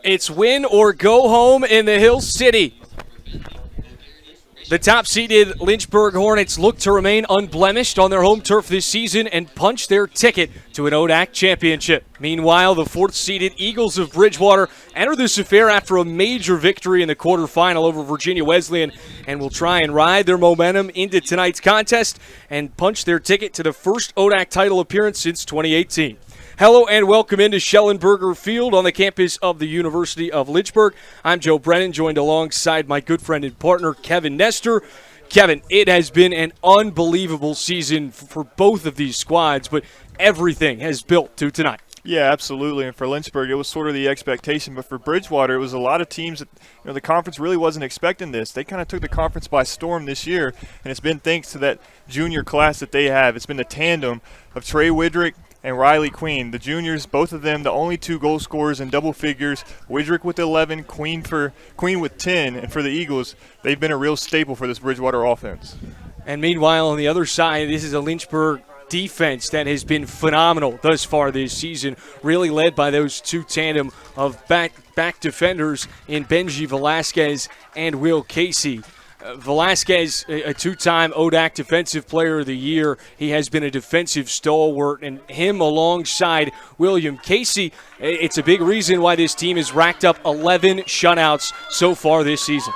It's win or go home in the Hill City. The top-seeded Lynchburg Hornets look to remain unblemished on their home turf this season and punch their ticket to an ODAC championship. Meanwhile, the fourth-seeded Eagles of Bridgewater enter this affair after a major victory in the quarterfinal over Virginia Wesleyan and will try and ride their momentum into tonight's contest and punch their ticket to the first ODAC title appearance since 2018. Hello and welcome into Schellenberger Field on the campus of the University of Lynchburg. I'm Joe Brennan, joined alongside my good friend and partner, Kevin Nestor. Kevin, it has been an unbelievable season for both of these squads, but everything has built to tonight. Yeah, absolutely. And for Lynchburg, it was sort of the expectation. But for Bridgewater, it was a lot of teams that, the conference really wasn't expecting this. They kind of took the conference by storm this year, and it's been thanks to that junior class that they have. It's been the tandem of Trey Widrick and Riley Queen. The juniors, both of them, the only two goal scorers in double figures. Widrick with 11, Queen with 10. And for the Eagles, they've been a real staple for this Bridgewater offense. And meanwhile, on the other side, this is a Lynchburg defense that has been phenomenal thus far this season, really led by those two tandem of back defenders in Benji Velasquez and Will Casey. Velasquez, a two-time ODAC Defensive Player of the Year. He has been a defensive stalwart, and him alongside William Casey, it's a big reason why this team has racked up 11 shutouts so far this season.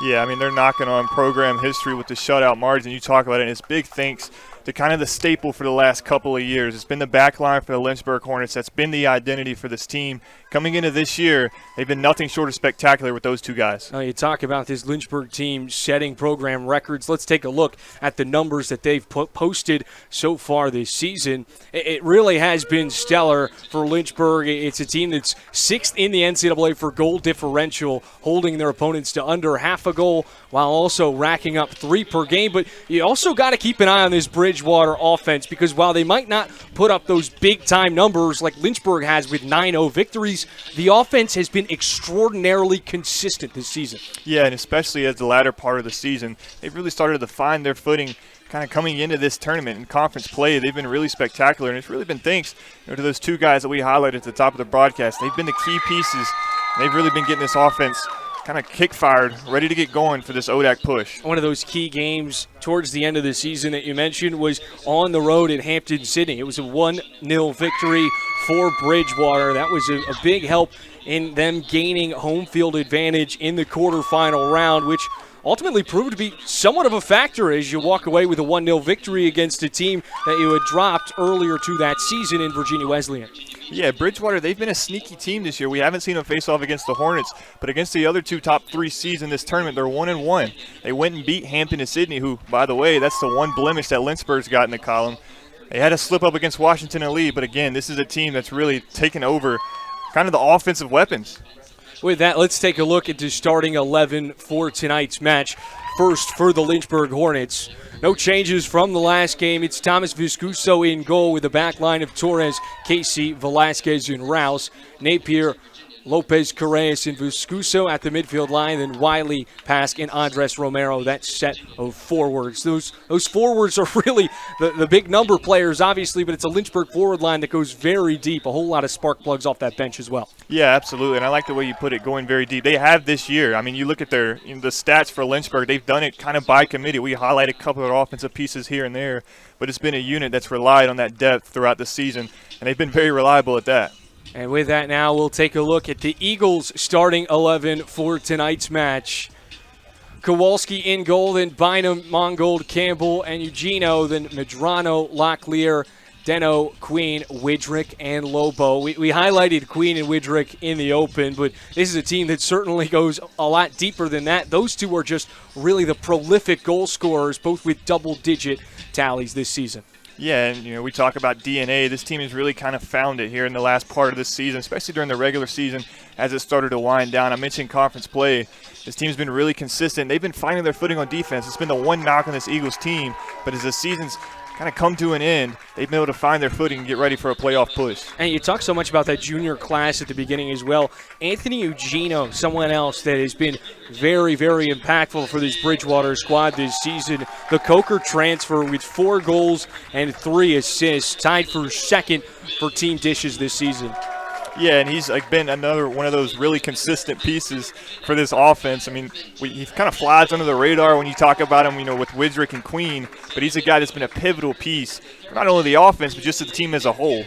Yeah, I mean, they're knocking on program history with the shutout margin. You talk about it, and it's big thanks to kind of the staple for the last couple of years. It's been the back line for the Lynchburg Hornets. That's been the identity for this team. Coming into this year, they've been nothing short of spectacular with those two guys. You talk about this Lynchburg team setting program records. Let's take a look at the numbers that they've posted so far this season. It really has been stellar for Lynchburg. It's a team that's sixth in the NCAA for goal differential, holding their opponents to under half a goal while also racking up 3 per game. But you also got to keep an eye on this Bridgewater offense, because while they might not put up those big-time numbers like Lynchburg has with 9-0 victories, the offense has been extraordinarily consistent this season. Yeah, and especially as the latter part of the season, they've really started to find their footing kind of coming into this tournament in conference play. They've been really spectacular, and it's really been thanks to those two guys that we highlighted at the top of the broadcast. They've been the key pieces. They've really been getting this offense kind of kick-fired, ready to get going for this ODAC push. One of those key games towards the end of the season that you mentioned was on the road at Hampton-Sydney. It was a 1-0 victory for Bridgewater. That was a big help in them gaining home field advantage in the quarterfinal round, which ultimately proved to be somewhat of a factor as you walk away with a 1-0 victory against a team that you had dropped earlier to that season in Virginia Wesleyan. Yeah, Bridgewater, they've been a sneaky team this year. We haven't seen them face off against the Hornets, but against the other two top 3 seeds in this tournament, they're 1-1. They went and beat Hampton and Sydney, who, by the way, that's the one blemish that Lynchburg's got in the column. They had a slip up against Washington and Lee, but again, this is a team that's really taken over kind of the offensive weapons. With that, let's take a look at the starting 11 for tonight's match. First, for the Lynchburg Hornets, no changes from the last game. It's Thomas Viscuso in goal with a back line of Torres, Casey, Velasquez, and Rouse. Napier, Lopez, Correas, and Viscuso at the midfield line. Then Wiley, Pask, and Andres Romero, that set of forwards. Those forwards are really the big number players, obviously, but it's a Lynchburg forward line that goes very deep. A whole lot of spark plugs off that bench as well. Yeah, absolutely, and I like the way you put it, going very deep. They have this year. I mean, you look at the stats for Lynchburg. They've done it kind of by committee. We highlight a couple of offensive pieces here and there, but it's been a unit that's relied on that depth throughout the season, and they've been very reliable at that. And with that now, we'll take a look at the Eagles starting 11 for tonight's match. Kowalski in goal, then Bynum, Mongold, Campbell, and Eugenio, then Medrano, Locklear, Deno, Queen, Widrick, and Lobo. We highlighted Queen and Widrick in the open, but this is a team that certainly goes a lot deeper than that. Those two are just really the prolific goal scorers, both with double-digit tallies this season. Yeah, and we talk about DNA. This team has really kind of found it here in the last part of this season, especially during the regular season as it started to wind down. I mentioned conference play. This team's been really consistent. They've been finding their footing on defense. It's been the one knock on this Eagles team, but as the season's kind of come to an end, they've been able to find their footing and get ready for a playoff push. And you talk so much about that junior class at the beginning as well. Anthony Eugenio, someone else that has been very, very impactful for this Bridgewater squad this season. The Coker transfer with 4 goals and 3 assists, tied for second for team dishes this season. Yeah, and he's been another one of those really consistent pieces for this offense. I mean, he kind of flies under the radar when you talk about him, with Widrick and Queen, but he's a guy that's been a pivotal piece, not only the offense, but just the team as a whole.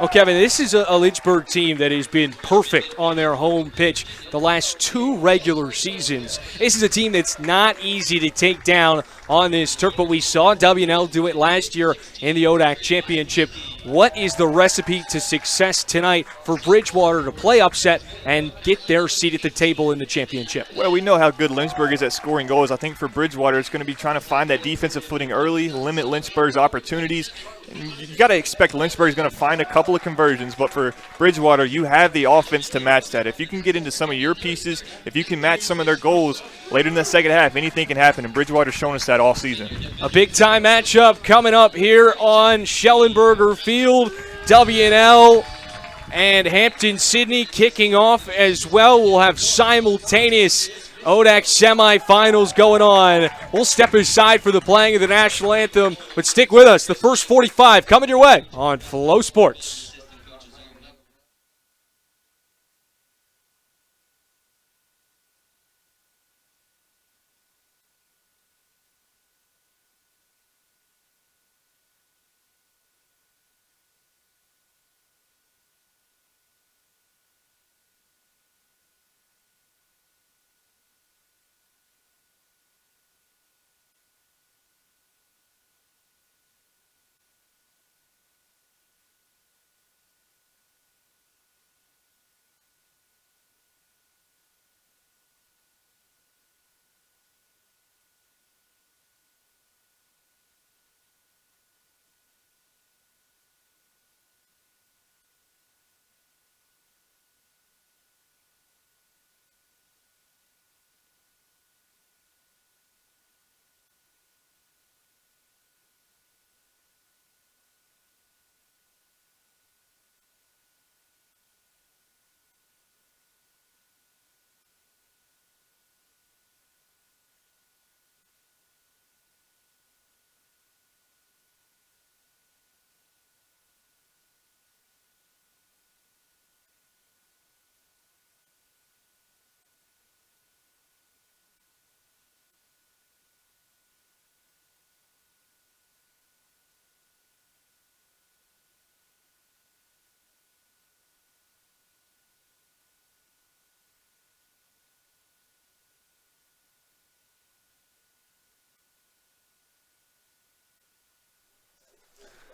Oh, Kevin, this is a Lynchburg team that has been perfect on their home pitch the last 2 regular seasons. This is a team that's not easy to take down on this turf, but we saw W&L do it last year in the ODAC Championship. What is the recipe to success tonight for Bridgewater to play upset and get their seat at the table in the championship? Well, we know how good Lynchburg is at scoring goals. I think for Bridgewater, it's going to be trying to find that defensive footing early, limit Lynchburg's opportunities. You got to expect Lynchburg is going to find a couple of conversions, but for Bridgewater, you have the offense to match that. If you can get into some of your pieces, if you can match some of their goals later in the second half, anything can happen, and Bridgewater's shown us that all season. A big-time matchup coming up here on Schellenberger Field. W&L and Hampton-Sydney kicking off as well. We'll have simultaneous ODAC Semifinals going on. We'll step aside for the playing of the national anthem, but stick with us. The first 45 coming your way on FloSports.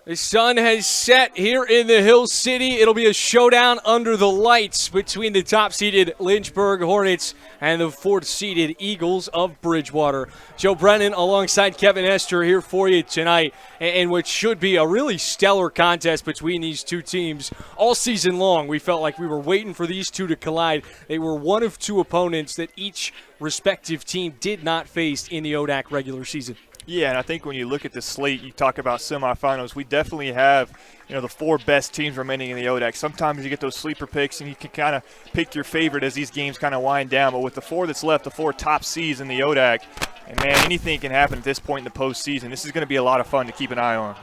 The sun has set here in the Hill City. It'll be a showdown under the lights between the top-seeded Lynchburg Hornets and the 4th-seeded Eagles of Bridgewater. Joe Brennan alongside Kevin Hester here for you tonight, and what should be a really stellar contest between these two teams. All season long, we felt like we were waiting for these two to collide. They were one of 2 opponents that each respective team did not face in the ODAC regular season. Yeah, and I think when you look at the slate, you talk about semifinals, we definitely have, the 4 best teams remaining in the ODAC. Sometimes you get those sleeper picks and you can kind of pick your favorite as these games kind of wind down. But with the 4 that's left, the 4 top seeds in the ODAC, and man, anything can happen at this point in the postseason. This is going to be a lot of fun to keep an eye on.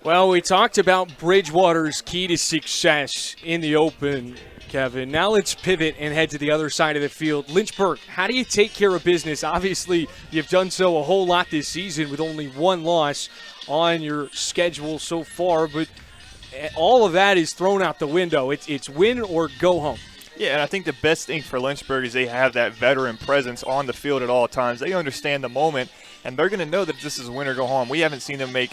Well, we talked about Bridgewater's key to success in the Open, Kevin. Now let's pivot and head to the other side of the field. Lynchburg, how do you take care of business? Obviously, you've done so a whole lot this season with only 1 loss on your schedule so far, but all of that is thrown out the window. It's win or go home. Yeah, and I think the best thing for Lynchburg is they have that veteran presence on the field at all times. They understand the moment, and they're going to know that this is win or go home. We haven't seen them make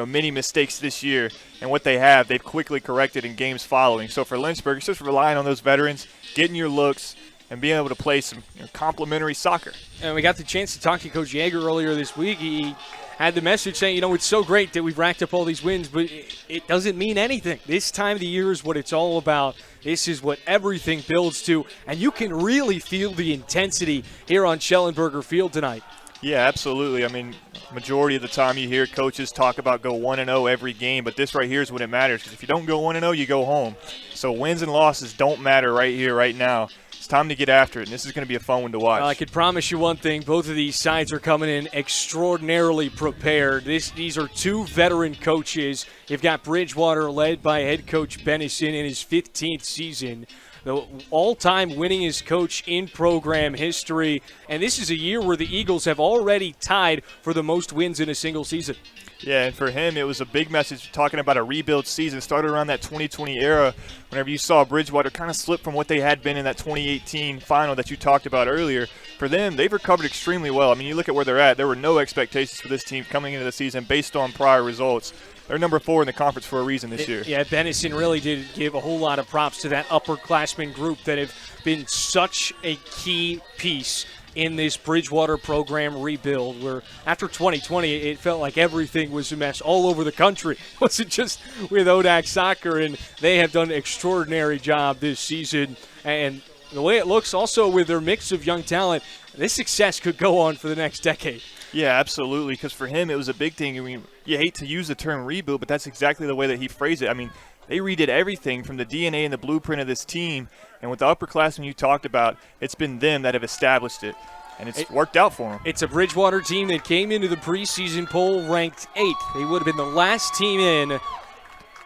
many mistakes this year, and what they have, they've quickly corrected in games following. So for Lynchburg, it's just relying on those veterans, getting your looks, and being able to play some complimentary soccer. And we got the chance to talk to Coach Yeager earlier this week. He had the message saying, it's so great that we've racked up all these wins, but it doesn't mean anything. This time of the year is what it's all about. This is what everything builds to, and you can really feel the intensity here on Schellenberger Field tonight. Yeah, absolutely. I mean, majority of the time you hear coaches talk about go 1-0 every game, but this right here is when it matters, because if you don't go 1-0, you go home. So wins and losses don't matter right here, right now. It's time to get after it, and this is going to be a fun one to watch. Well, I can promise you one thing. Both of these sides are coming in extraordinarily prepared. These are two veteran coaches. You've got Bridgewater led by head coach Bennison in his 15th season, the all-time winningest coach in program history. And this is a year where the Eagles have already tied for the most wins in a single season. Yeah, and for him, it was a big message talking about a rebuild season. Started around that 2020 era, whenever you saw Bridgewater kind of slip from what they had been in that 2018 final that you talked about earlier. For them, they've recovered extremely well. I mean, you look at where they're at. There were no expectations for this team coming into the season based on prior results. They're number 4 in the conference for a reason this year. Yeah, Bennison really did give a whole lot of props to that upperclassmen group that have been such a key piece in this Bridgewater program rebuild, where after 2020 it felt like everything was a mess all over the country. It wasn't just with ODAC soccer, and they have done an extraordinary job this season. And the way it looks also with their mix of young talent, this success could go on for the next decade. Yeah, absolutely, because for him it was a big thing. I mean, you hate to use the term rebuild, but that's exactly the way that he phrased it. I mean, they redid everything from the DNA and the blueprint of this team, and with the upperclassmen you talked about, it's been them that have established it, and it's worked out for them. It's a Bridgewater team that came into the preseason poll ranked 8th. They would have been the last team in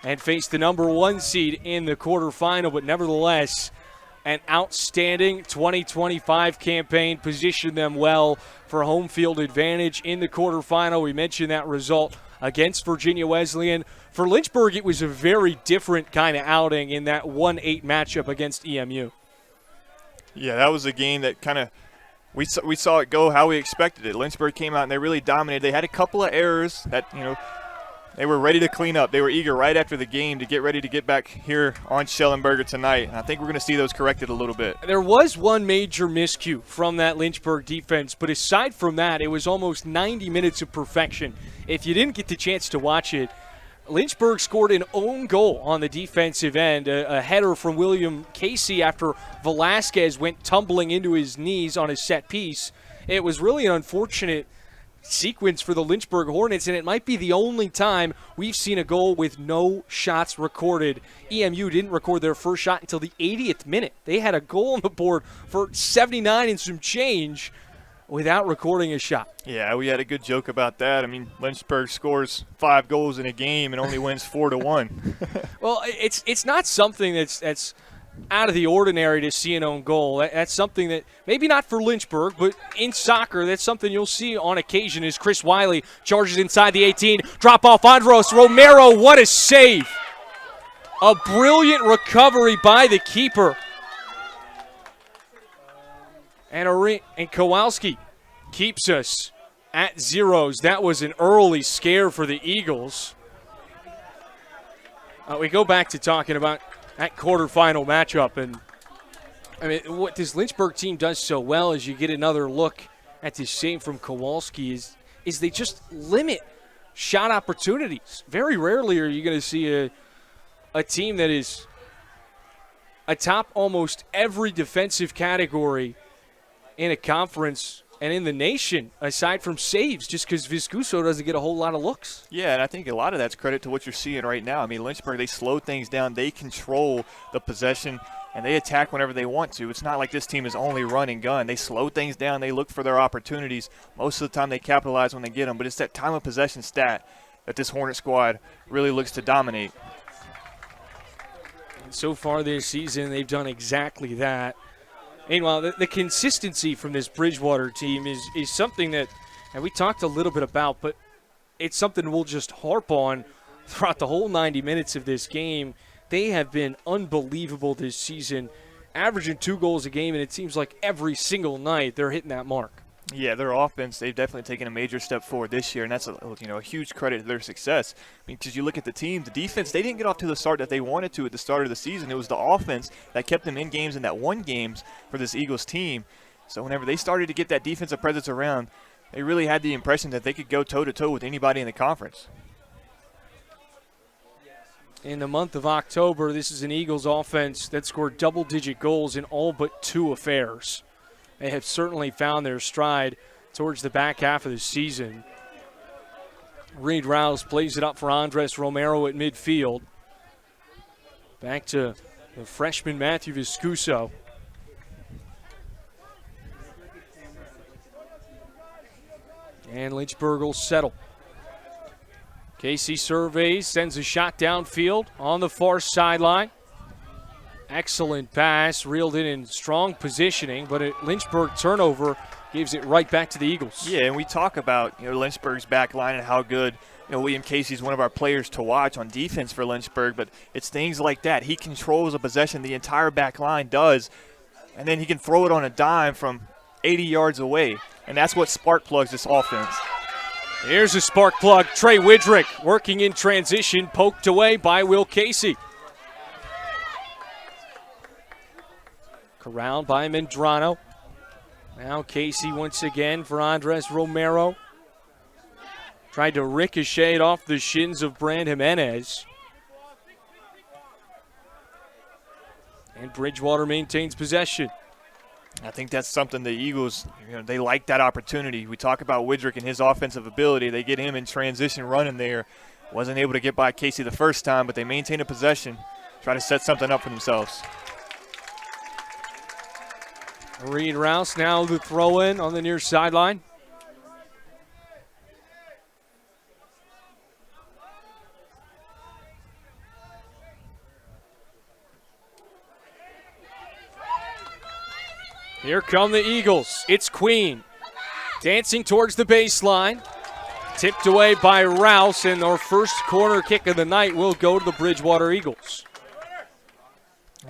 and faced the number 1 seed in the quarterfinal, but nevertheless, an outstanding 2025 campaign positioned them well for home field advantage in the quarterfinal. We mentioned that result against Virginia Wesleyan. For Lynchburg, it was a very different kind of outing in that 1-8 matchup against EMU. Yeah, that was a game that kind of we saw it go how we expected it. Lynchburg came out and they really dominated. They had a couple of errors that, they were ready to clean up. They were eager right after the game to get ready to get back here on Schellenberger tonight. And I think we're going to see those corrected a little bit. There was one major miscue from that Lynchburg defense, but aside from that, it was almost 90 minutes of perfection. If you didn't get the chance to watch it, Lynchburg scored an own goal on the defensive end, a header from William Casey after Velasquez went tumbling into his knees on a set piece. It was really an unfortunate sequence for the Lynchburg Hornets, and it might be the only time we've seen a goal with no shots recorded. EMU didn't record their first shot until the 80th minute. They had a goal on the board for 79 and some change without recording a shot. Yeah, we had a good joke about that. I mean, Lynchburg scores 5 goals in a game and only wins 4-1. Well, it's not something that's out of the ordinary to see an own goal. That's something that maybe not for Lynchburg, but in soccer, that's something you'll see on occasion as Chris Wiley charges inside the 18. Drop off Andros Romero. What a save. A brilliant recovery by the keeper. And Kowalski keeps us at zeros. That was an early scare for the Eagles. We go back to talking about that quarterfinal matchup. And, I mean, what this Lynchburg team does so well is you get another look at this save from Kowalski is they just limit shot opportunities. Very rarely are you going to see a team that is atop almost every defensive category in a conference and in the nation, aside from saves, just because Viscuso doesn't get a whole lot of looks. Yeah, and I think a lot of that's credit to what you're seeing right now. I mean, Lynchburg, they slow things down. They control the possession, and they attack whenever they want to. It's not like this team is only run and gun. They slow things down. They look for their opportunities. Most of the time they capitalize when they get them, but it's that time of possession stat that this Hornet squad really looks to dominate. And so far this season, they've done exactly that. Meanwhile, the consistency from this Bridgewater team is something that, and we talked a little bit about, but it's something we'll just harp on throughout the whole 90 minutes of this game. They have been unbelievable this season, averaging 2 goals a game, and it seems like every single night they're hitting that mark. Yeah, their offense, they've definitely taken a major step forward this year, and that's a huge credit to their success. I mean, because you look at the team, the defense, they didn't get off to the start that they wanted to at the start of the season. It was the offense that kept them in games and that won games for this Eagles team. So whenever they started to get that defensive presence around, they really had the impression that they could go toe-to-toe with anybody in the conference. In the month of October, this is an Eagles offense that scored double-digit goals in all but 2 affairs. They have certainly found their stride. towards the back half of the season. Reed Rouse plays it up for Andres Romero at midfield. Back to the freshman Matthew Viscuso. And Lynchburg will settle. Casey surveys, sends a shot downfield on the far sideline. Excellent pass, reeled in strong positioning, but a Lynchburg turnover gives it right back to the Eagles. Yeah, and we talk about Lynchburg's back line and how good William Casey's one of our players to watch on defense for Lynchburg, but it's things like that. He controls a possession, the entire back line does, and then he can throw it on a dime from 80 yards away, and that's what spark plugs this offense. Here's a spark plug. Trey Widrick working in transition, poked away by Will Casey. Corralled by Mendrano. Now Casey once again for Andres Romero. Tried to ricochet it off the shins of Brand Jimenez. And Bridgewater maintains possession. I think that's something the Eagles, they like that opportunity. We talk about Widrick and his offensive ability. They get him in transition running there. Wasn't able to get by Casey the first time, but they maintain a possession, try to set something up for themselves. Reed Rouse now the throw in on the near sideline. Here come the Eagles. It's Queen dancing towards the baseline. Tipped away by Rouse, and our first corner kick of the night will go to the Bridgewater Eagles.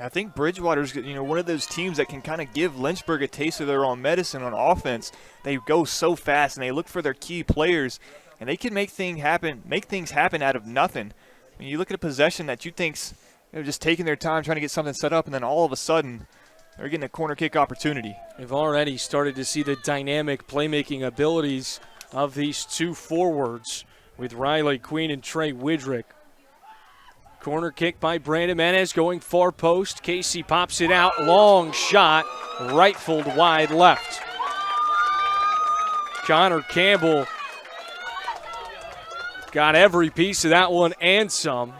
I think Bridgewater's one of those teams that can kind of give Lynchburg a taste of their own medicine on offense. They go so fast and they look for their key players, and they can make things happen out of nothing. You look at a possession that you think's just taking their time trying to get something set up, and then all of a sudden they're getting a corner kick opportunity. They've already started to see the dynamic playmaking abilities of these two forwards with Riley Queen and Trey Widrick. Corner kick by Brandon Jimenez going far post. Casey pops it out. Long shot. Rifled wide left. Connor Campbell got every piece of that one and some.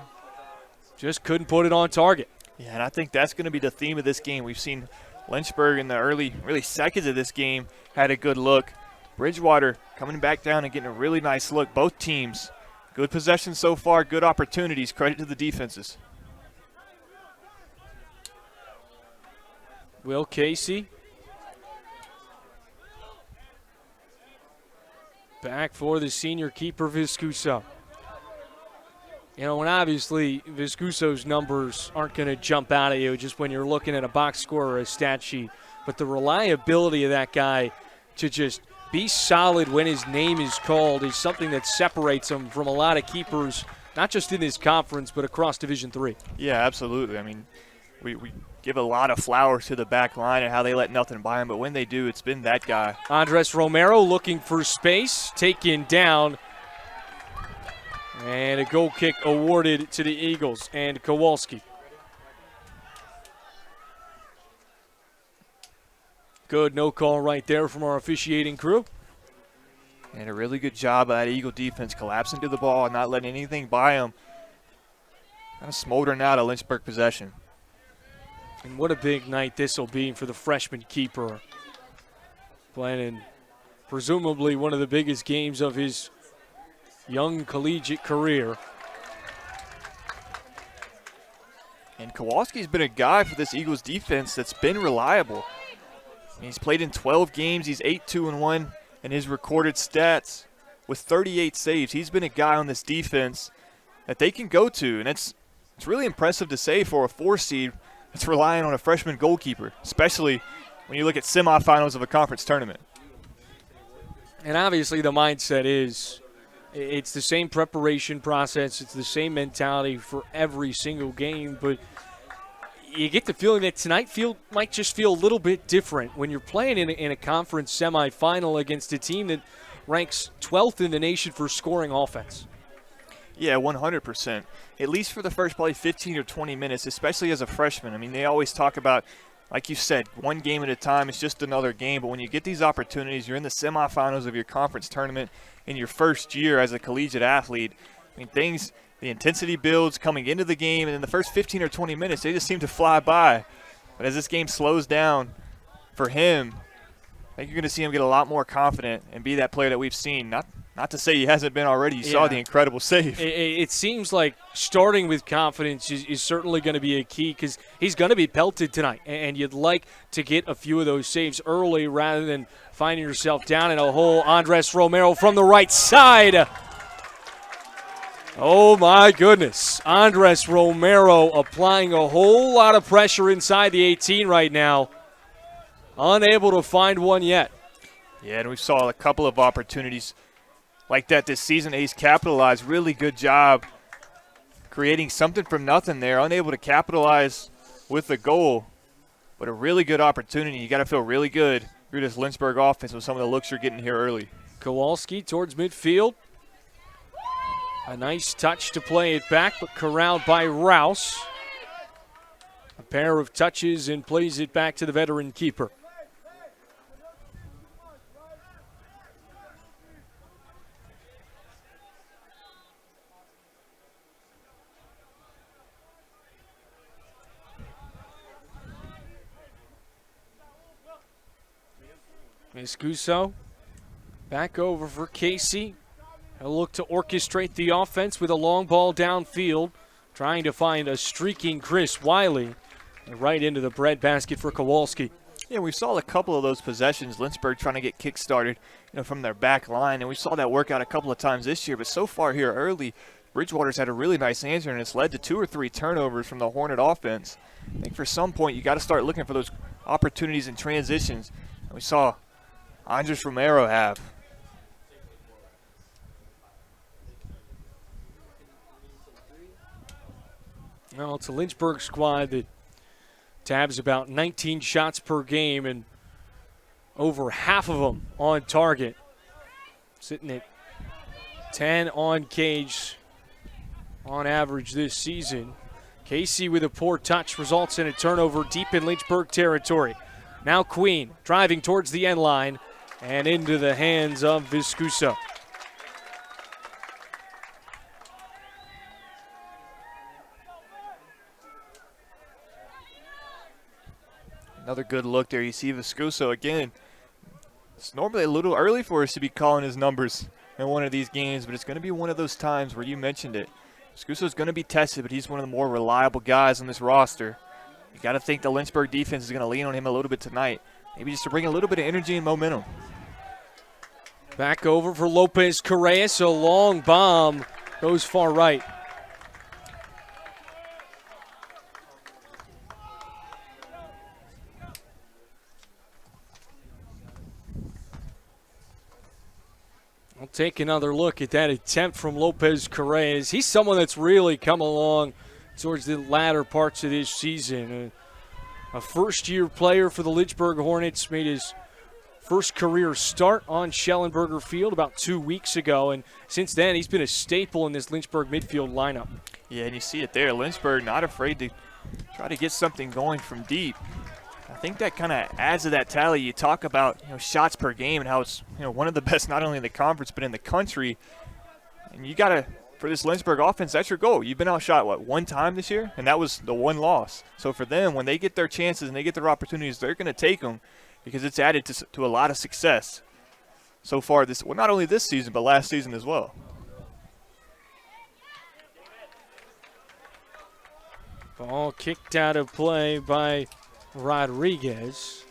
Just couldn't put it on target. Yeah, and I think that's going to be the theme of this game. We've seen Lynchburg in the early seconds of this game had a good look. Bridgewater coming back down and getting a really nice look. Both teams, good possession so far, good opportunities. Credit to the defenses. Will Casey. Back for the senior keeper, Viscuso. And obviously Viscuso's numbers aren't going to jump out at you just when you're looking at a box score or a stat sheet. But the reliability of that guy to just be solid when his name is called is something that separates him from a lot of keepers, not just in this conference, but across Division III. Yeah, absolutely. I mean, we give a lot of flowers to the back line and how they let nothing by him, but when they do, it's been that guy. Andres Romero looking for space, taken down. And a goal kick awarded to the Eagles and Kowalski. Good no call right there from our officiating crew. And a really good job by that Eagle defense collapsing to the ball and not letting anything by them. Kind of smoldering out a Lynchburg possession. And what a big night this will be for the freshman keeper. Playing in presumably one of the biggest games of his young collegiate career. And Kowalski's been a guy for this Eagles defense that's been reliable. He's played in 12 games. He's 8-2-1 in his recorded stats with 38 saves. He's been a guy on this defense that they can go to, and it's really impressive to say for a 4 seed that's relying on a freshman goalkeeper, especially when you look at semifinals of a conference tournament. And obviously the mindset is it's the same preparation process. It's the same mentality for every single game, but you get the feeling that tonight might just feel a little bit different when you're playing in a conference semifinal against a team that ranks 12th in the nation for scoring offense. Yeah, 100%. At least for the first probably 15 or 20 minutes, especially as a freshman. I mean, they always talk about like you said, one game at a time. It's just another game. But when you get these opportunities, you're in the semifinals of your conference tournament in your first year as a collegiate athlete. I mean, the intensity builds coming into the game, and in the first 15 or 20 minutes, they just seem to fly by. But as this game slows down for him, I think you're going to see him get a lot more confident and be that player that we've seen. Not to say he hasn't been already. You saw the incredible save. It seems like starting with confidence is certainly going to be a key because he's going to be pelted tonight, and you'd like to get a few of those saves early rather than finding yourself down in a hole. Andres Romero from the right side. Oh, my goodness. Andres Romero applying a whole lot of pressure inside the 18 right now. Unable to find one yet. Yeah, and we saw a couple of opportunities like that this season. He's capitalized. Really good job creating something from nothing there. Unable to capitalize with the goal, but a really good opportunity. You got to feel really good through this Lynchburg offense with some of the looks you're getting here early. Kowalski towards midfield. A nice touch to play it back, but corralled by Rouse. A pair of touches and plays it back to the veteran keeper. Miscuso back over for Casey. He'll look to orchestrate the offense with a long ball downfield, trying to find a streaking Chris Wiley. And right into the breadbasket for Kowalski. Yeah, we saw a couple of those possessions, Lynchburg trying to get kick-started from their back line, and we saw that work out a couple of times this year. But so far here early, Bridgewater's had a really nice answer, and it's led to 2 or 3 turnovers from the Hornet offense. I think for some point you got to start looking for those opportunities and transitions. And we saw Andres Romero have. Well, it's a Lynchburg squad that tabs about 19 shots per game and over half of them on target. Sitting at 10 on cage on average this season. Casey with a poor touch results in a turnover deep in Lynchburg territory. Now Queen driving towards the end line and into the hands of Viscuso. Another good look there. You see Viscuso again. It's normally a little early for us to be calling his numbers in one of these games, but it's going to be one of those times where you mentioned it. Viscuso's going to be tested, but he's one of the more reliable guys on this roster. You got to think the Lynchburg defense is going to lean on him a little bit tonight, maybe just to bring a little bit of energy and momentum. Back over for Lopez Correas. A long bomb goes far right. We'll take another look at that attempt from Lopez Correas. He's someone that's really come along towards the latter parts of this season. A first-year player for the Lynchburg Hornets, made his first career start on Schellenberger Field about 2 weeks ago, and since then he's been a staple in this Lynchburg midfield lineup. Yeah, and you see it there. Lynchburg not afraid to try to get something going from deep. I think that kind of adds to that tally. You talk about shots per game and how it's one of the best not only in the conference but in the country. And you got to, for this Lynchburg offense, that's your goal. You've been outshot, what, 1 time this year? And that was the 1 loss. So for them, when they get their chances and they get their opportunities, they're going to take them because it's added to a lot of success so far this, well, not only this season but last season as well. Ball kicked out of play by Rodriguez.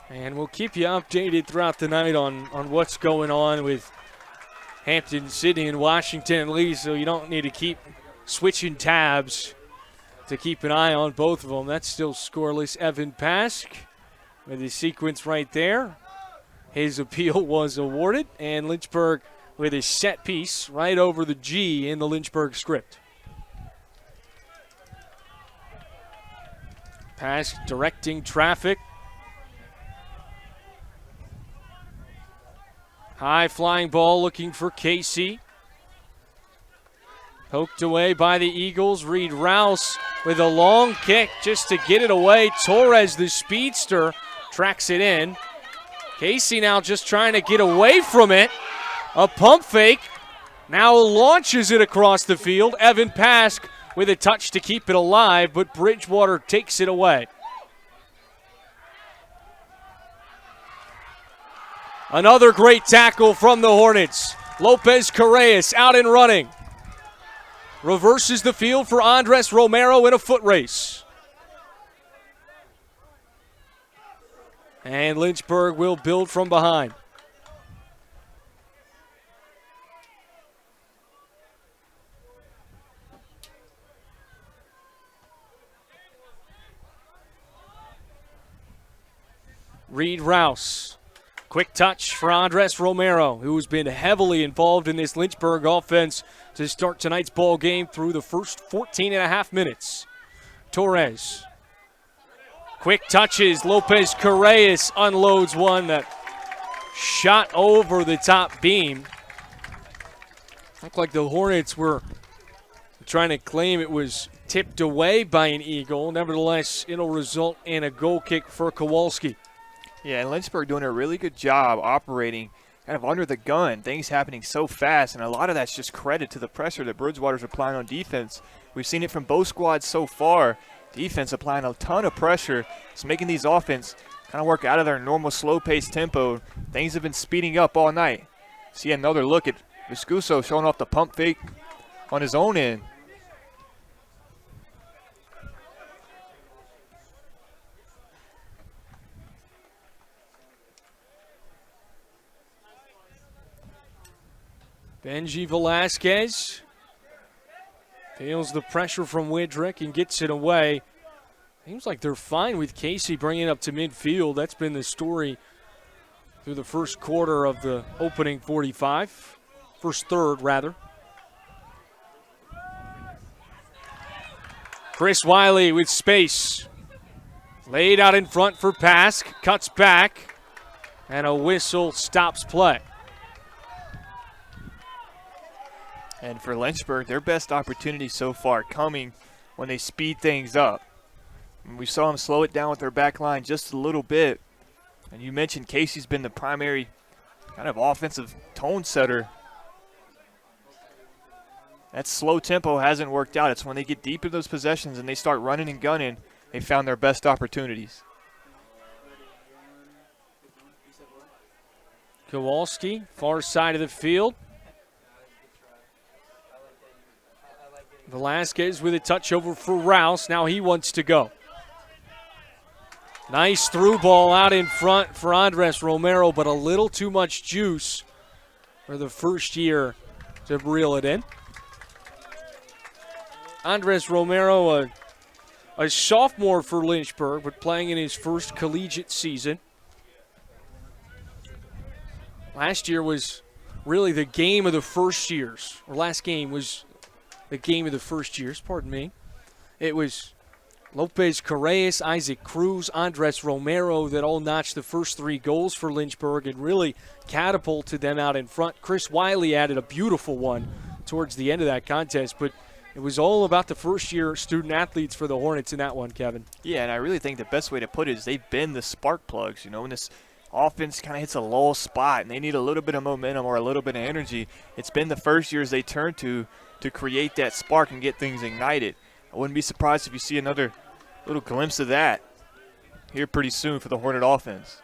And we'll keep you updated throughout the night on what's going on with Hampton City and Washington Lee, so you don't need to keep switching tabs to keep an eye on both of them. That's still scoreless. Evan Pask with the sequence right there. His appeal was awarded, and Lynchburg with a set piece right over the G in the Lynchburg script. Pask directing traffic. High flying ball looking for Casey. Poked away by the Eagles. Reed Rouse with a long kick just to get it away. Torres, the speedster, tracks it in. Casey now just trying to get away from it. A pump fake. Now launches it across the field. Evan Pask with a touch to keep it alive, but Bridgewater takes it away. Another great tackle from the Hornets. Lopez Correas out and running. Reverses the field for Andres Romero in a foot race. And Lynchburg will build from behind. Reed Rouse. Quick touch for Andres Romero, who's been heavily involved in this Lynchburg offense to start tonight's ball game through the first 14 and a half minutes. Torres. Quick touches. Lopez Correas unloads one that shot over the top beam. Looked like the Hornets were trying to claim it was tipped away by an Eagle. Nevertheless, it'll result in a goal kick for Kowalski. Yeah, and Lynchburg doing a really good job operating kind of under the gun. Things happening so fast, and a lot of that's just credit to the pressure that Bridgewater's applying on defense. We've seen it from both squads so far. Defense applying a ton of pressure. It's making these offense kind of work out of their normal slow-paced tempo. Things have been speeding up all night. See another look at Viscuso showing off the pump fake on his own end. Benji Velasquez feels the pressure from Widrick and gets it away. Seems like they're fine with Casey bringing it up to midfield. That's been the story through the first quarter of the opening 45. First third, rather. Chris Wiley with space. Laid out in front for Pask. Cuts back. And a whistle stops play. And for Lynchburg, their best opportunity so far coming when they speed things up. And we saw them slow it down with their back line just a little bit. And you mentioned Casey's been the primary kind of offensive tone setter. That slow tempo hasn't worked out. It's when they get deep in those possessions and they start running and gunning, they found their best opportunities. Kowalski, far side of the field. Velasquez with a touch over for Rouse. Now he wants to go. Nice through ball out in front for Andres Romero, but a little too much juice for the first year to reel it in. Andres Romero, a sophomore for Lynchburg, but playing in his first collegiate season. Last year was really the game of the first years, or last game was the game of the first years, pardon me. It was Lopez Correas, Isaac Cruz, Andres Romero that all notched the first 3 goals for Lynchburg and really catapulted them out in front. Chris Wiley added a beautiful one towards the end of that contest, but it was all about the first-year student-athletes for the Hornets in that one, Kevin. Yeah, and I really think the best way to put it is they've been the spark plugs. You know, when this offense kind of hits a lull spot and they need a little bit of momentum or a little bit of energy, it's been the first years they turn to create that spark and get things ignited. I wouldn't be surprised if you see another little glimpse of that here pretty soon for the Hornet offense.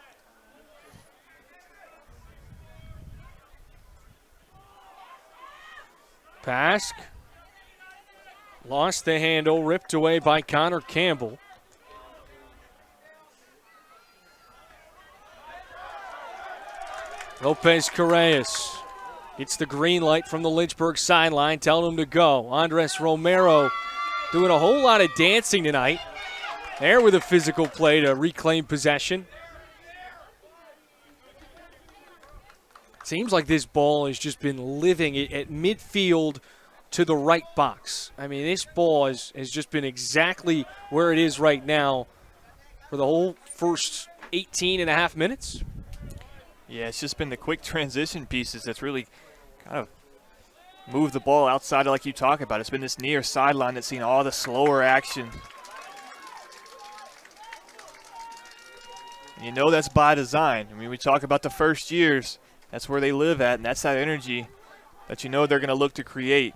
Pask lost the handle, ripped away by Connor Campbell. Lopez Correas gets the green light from the Lynchburg sideline, telling him to go. Andres Romero doing a whole lot of dancing tonight. There with a physical play to reclaim possession. Seems like this ball has just been living at midfield to the right box. I mean, this ball has just been exactly where it is right now for the whole first 18 and a half minutes. Yeah, it's just been the quick transition pieces that's really kind of moved the ball outside like you talk about. It's been this near sideline that's seen all the slower action. And you know that's by design. I mean, we talk about the first years. That's where they live at, and that's that energy that you know they're going to look to create.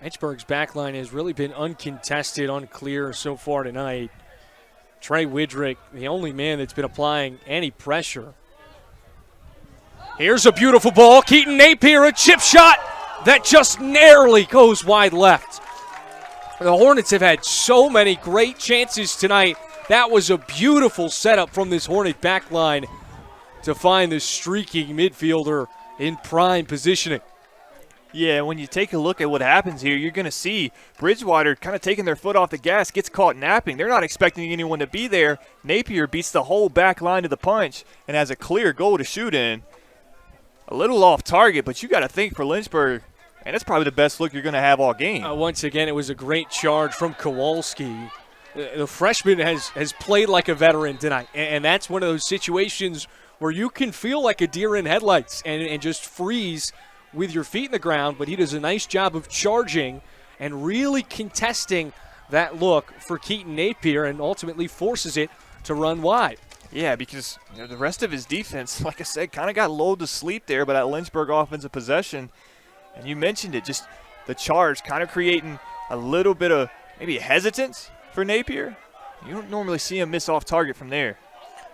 Lynchburg's backline has really been uncontested, unclear so far tonight. Trey Widrick, the only man that's been applying any pressure. Here's a beautiful ball. Keaton Napier, a chip shot that just narrowly goes wide left. The Hornets have had so many great chances tonight. That was a beautiful setup from this Hornet backline to find the streaking midfielder in prime positioning. Yeah, when you take a look at what happens here, you're going to see Bridgewater kind of taking their foot off the gas, gets caught napping. They're not expecting anyone to be there. Napier beats the whole back line to the punch and has a clear goal to shoot in. A little off target, but you got to think for Lynchburg, and that's probably the best look you're going to have all game. Once again, it was a great charge from Kowalski. The freshman has played like a veteran tonight, and that's one of those situations where you can feel like a deer in headlights and just freeze with your feet in the ground, but he does a nice job of charging and really contesting that look for Keaton Napier and ultimately forces it to run wide. Yeah, because the rest of his defense, like I said, kind of got lulled to sleep there by that Lynchburg offensive possession. And you mentioned it, just the charge kind of creating a little bit of maybe hesitance for Napier. You don't normally see him miss off target from there.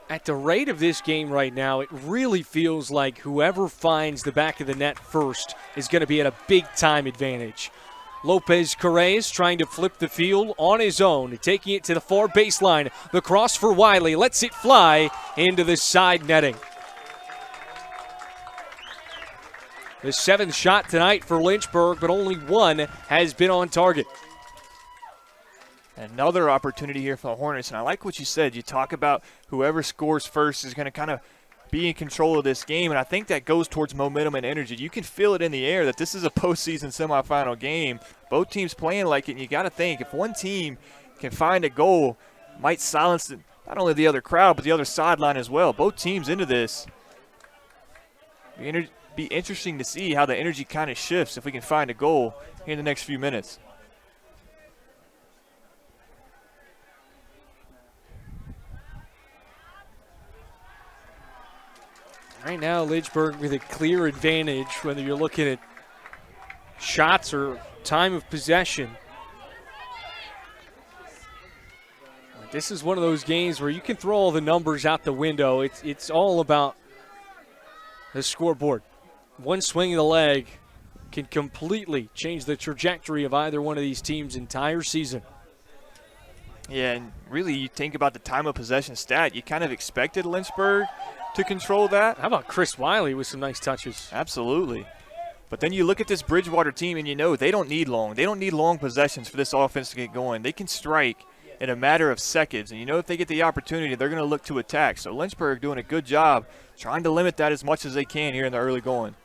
At the rate of this game right now, it really feels like whoever finds the back of the net first is going to be at a big-time advantage. Lopez Corrales trying to flip the field on his own, taking it to the far baseline. The cross for Wiley lets it fly into the side netting. The seventh shot tonight for Lynchburg, but only one has been on target. Another opportunity here for the Hornets, and I like what you said. You talk about whoever scores first is going to kind of be in control of this game, and I think that goes towards momentum and energy. You can feel it in the air that this is a postseason semifinal game. Both teams playing like it, and you got to think if one team can find a goal, might silence not only the other crowd but the other sideline as well. Both teams into this. Be interesting to see how the energy kind of shifts if we can find a goal in the next few minutes. Right now, Lynchburg with a clear advantage, whether you're looking at shots or time of possession. This is one of those games where you can throw all the numbers out the window. It's all about the scoreboard. One swing of the leg can completely change the trajectory of either one of these teams' entire season. Yeah, and really you think about the time of possession stat, you kind of expected Lynchburg to control that. How about Chris Wiley with some nice touches? Absolutely. But then you look at this Bridgewater team and you know they don't need long. They don't need long possessions for this offense to get going. They can strike in a matter of seconds. And you know if they get the opportunity, they're going to look to attack. So Lynchburg doing a good job trying to limit that as much as they can here in the early going.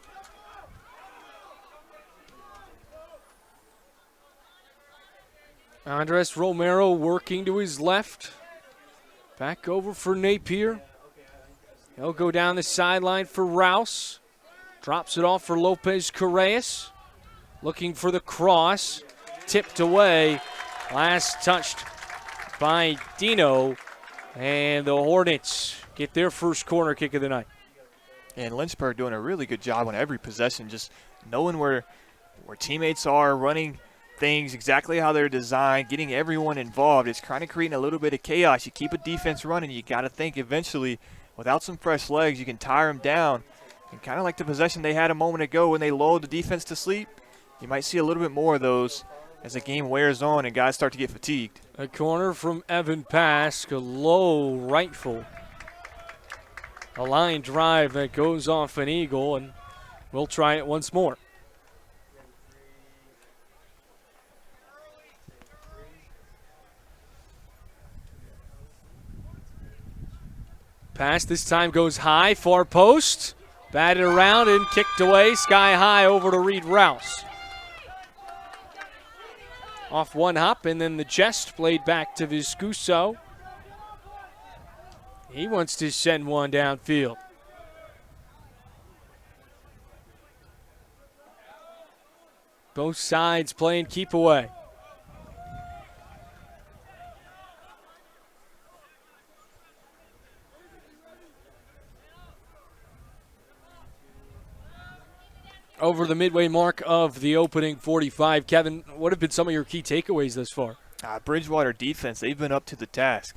Andres Romero working to his left. Back over for Napier. He'll go down the sideline for Rouse. Drops it off for Lopez Corrales. Looking for the cross. Tipped away. Last touched by Dino. And the Hornets get their first corner kick of the night. And Lynchburg doing a really good job on every possession, just knowing where teammates are, running things exactly how they're designed, getting everyone involved. It's kind of creating a little bit of chaos. You keep a defense running, you got to think eventually without some fresh legs, you can tire them down. And kind of like the possession they had a moment ago when they lulled the defense to sleep, you might see a little bit more of those as the game wears on and guys start to get fatigued. A corner from Evan Pask, a low rightful. A line drive that goes off an eagle, and we'll try it once more. Pass this time goes high, far post. Batted around and kicked away, sky high over to Reed Rouse. off one hop, and then the chest played back to Viscuso. He wants to send one downfield. Both sides playing keep away. Over the midway mark of the opening 45. Kevin, what have been some of your key takeaways thus far? Bridgewater defense, they've been up to the task.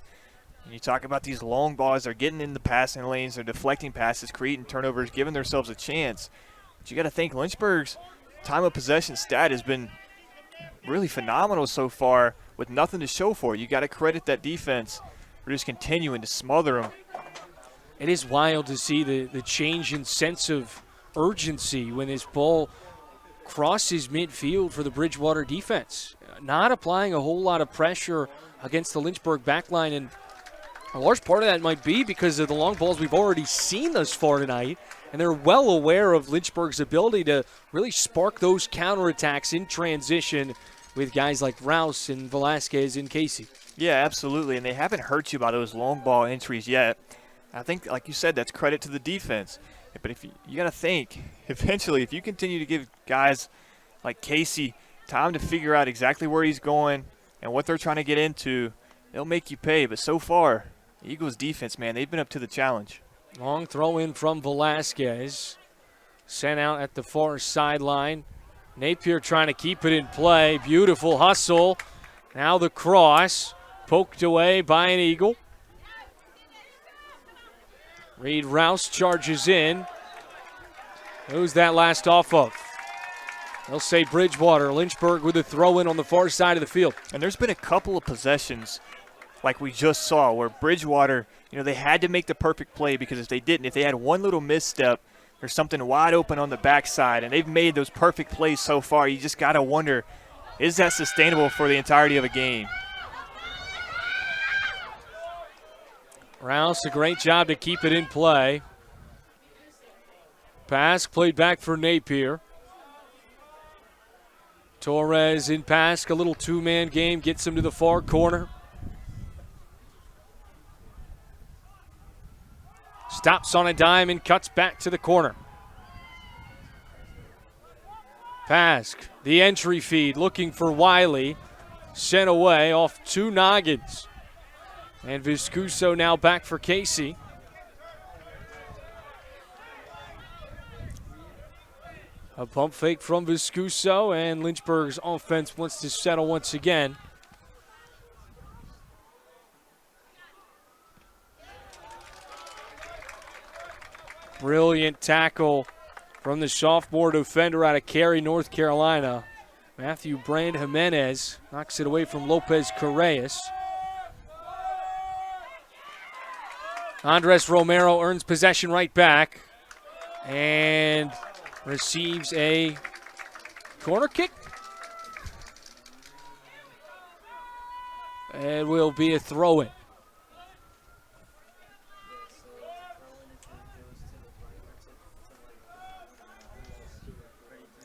When you talk about these long balls, they're getting in the passing lanes, they're deflecting passes, creating turnovers, giving themselves a chance. But you got to think Lynchburg's time of possession stat has been really phenomenal so far with nothing to show for it. You got to credit that defense for just continuing to smother them. It is wild to see the change in sense of urgency when this ball crosses midfield for the Bridgewater defense. Not applying a whole lot of pressure against the Lynchburg backline, and a large part of that might be because of the long balls we've already seen thus far tonight, and they're well aware of Lynchburg's ability to really spark those counterattacks in transition with guys like Rouse and Velasquez and Casey. Yeah, absolutely, and they haven't hurt you by those long ball entries yet. I think, like you said, that's credit to the defense. But if you got to think, eventually, if you continue to give guys like Casey time to figure out exactly where he's going and what they're trying to get into, they'll make you pay. But so far, the Eagles' defense, man, they've been up to the challenge. Long throw in from Velasquez. Sent out at the far sideline. Napier trying to keep it in play. Beautiful hustle. Now the cross. Poked away by an Eagle. Reed Rouse charges in. Who's that last off of? They'll say Bridgewater. Lynchburg with a throw in on the far side of the field. And there's been a couple of possessions like we just saw where Bridgewater, they had to make the perfect play because if they didn't, if they had one little misstep, there's something wide open on the backside. And they've made those perfect plays so far. You just got to wonder, is that sustainable for the entirety of a game? Rouse, a great job to keep it in play. Pass played back for Napier. Torres in pass, a little two-man game, gets him to the far corner. Stops on a dime and cuts back to the corner. Pask, the entry feed, looking for Wiley. Sent away off two noggins. And Viscuso now back for Casey. A pump fake from Viscuso, and Lynchburg's offense wants to settle once again. Brilliant tackle from the sophomore defender out of Cary, North Carolina. Matthew Brand Jimenez knocks it away from Lopez Correas. Andres Romero earns possession right back and receives a corner kick. It will be a throw-in.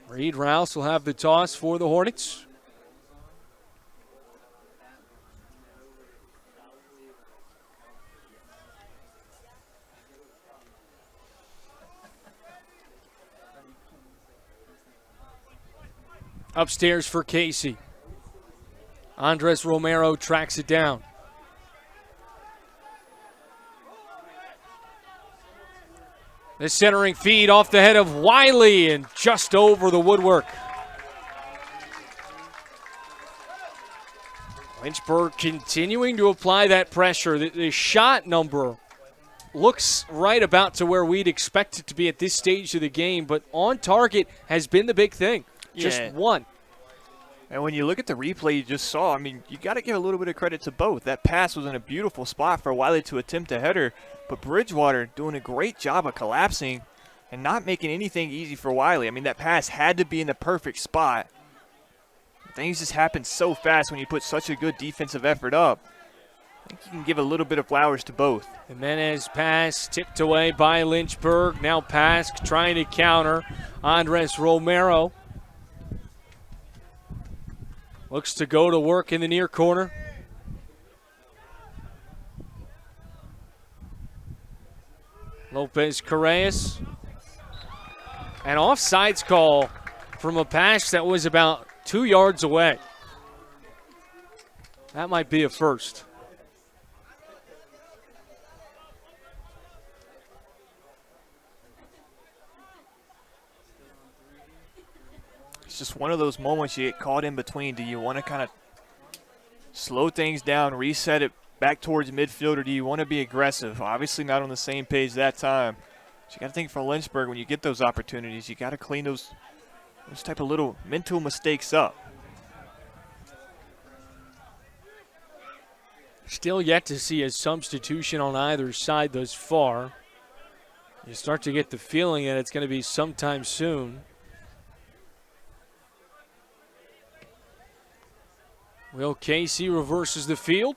Reed Rouse will have the toss for the Hornets. Upstairs for Casey. Andres Romero tracks it down. The centering feed off the head of Wiley and just over the woodwork. Lynchburg continuing to apply that pressure. The shot number looks right about to where we'd expect it to be at this stage of the game, but on target has been the big thing. Just one. And when you look at the replay you just saw, you got to give a little bit of credit to both. That pass was in a beautiful spot for Wiley to attempt a header, but Bridgewater doing a great job of collapsing and not making anything easy for Wiley. That pass had to be in the perfect spot. Things just happen so fast when you put such a good defensive effort up. I think you can give a little bit of flowers to both. Jimenez pass tipped away by Lynchburg. Now Pask trying to counter Andres Romero. Looks to go to work in the near corner. Lopez Correas. An offsides call from a pass that was about 2 yards away. That might be a first. It's just one of those moments you get caught in between. Do you want to kind of slow things down, reset it back towards midfield, or do you want to be aggressive? Obviously not on the same page that time. So you got to think for Lynchburg, when you get those opportunities, you got to clean those type of little mental mistakes up. Still yet to see a substitution on either side thus far. You start to get the feeling that it's going to be sometime soon. Will Casey reverses the field.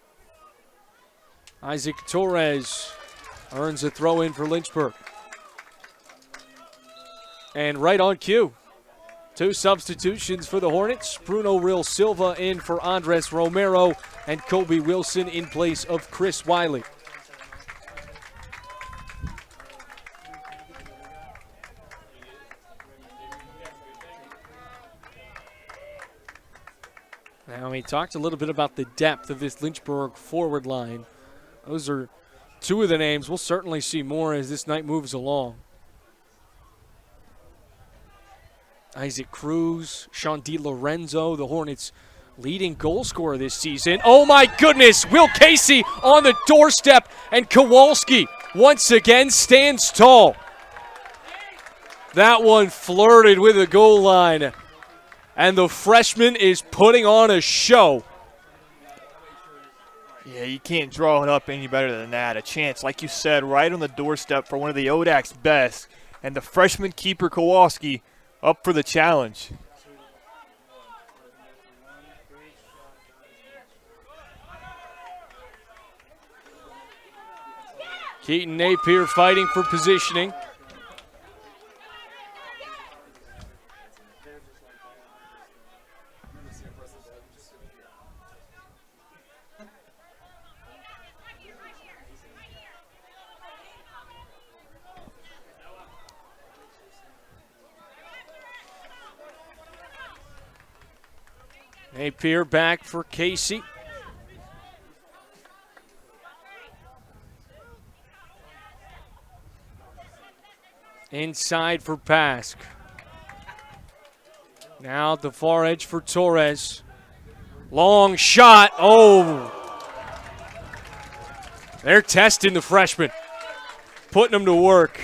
Isaac Torres earns a throw in for Lynchburg. And right on cue, 2 substitutions for the Hornets. Bruno Real Silva in for Andres Romero, and Kobe Wilson in place of Chris Wiley. Now, we talked a little bit about the depth of this Lynchburg forward line. Those are 2 of the names. We'll certainly see more as this night moves along. Isaac Cruz, Sean DiLorenzo, the Hornets' leading goal scorer this season. Oh my goodness, Will Casey on the doorstep, and Kowalski once again stands tall. That one flirted with the goal line, and the freshman is putting on a show. Yeah, you can't draw it up any better than that. A chance, like you said, right on the doorstep for one of the ODAC's best, and the freshman keeper Kowalski up for the challenge. Keaton Napier fighting for positioning. Napier back for Casey. Inside for Pask. Now at the far edge for Torres. Long shot. Oh. They're testing the freshman. Putting him to work.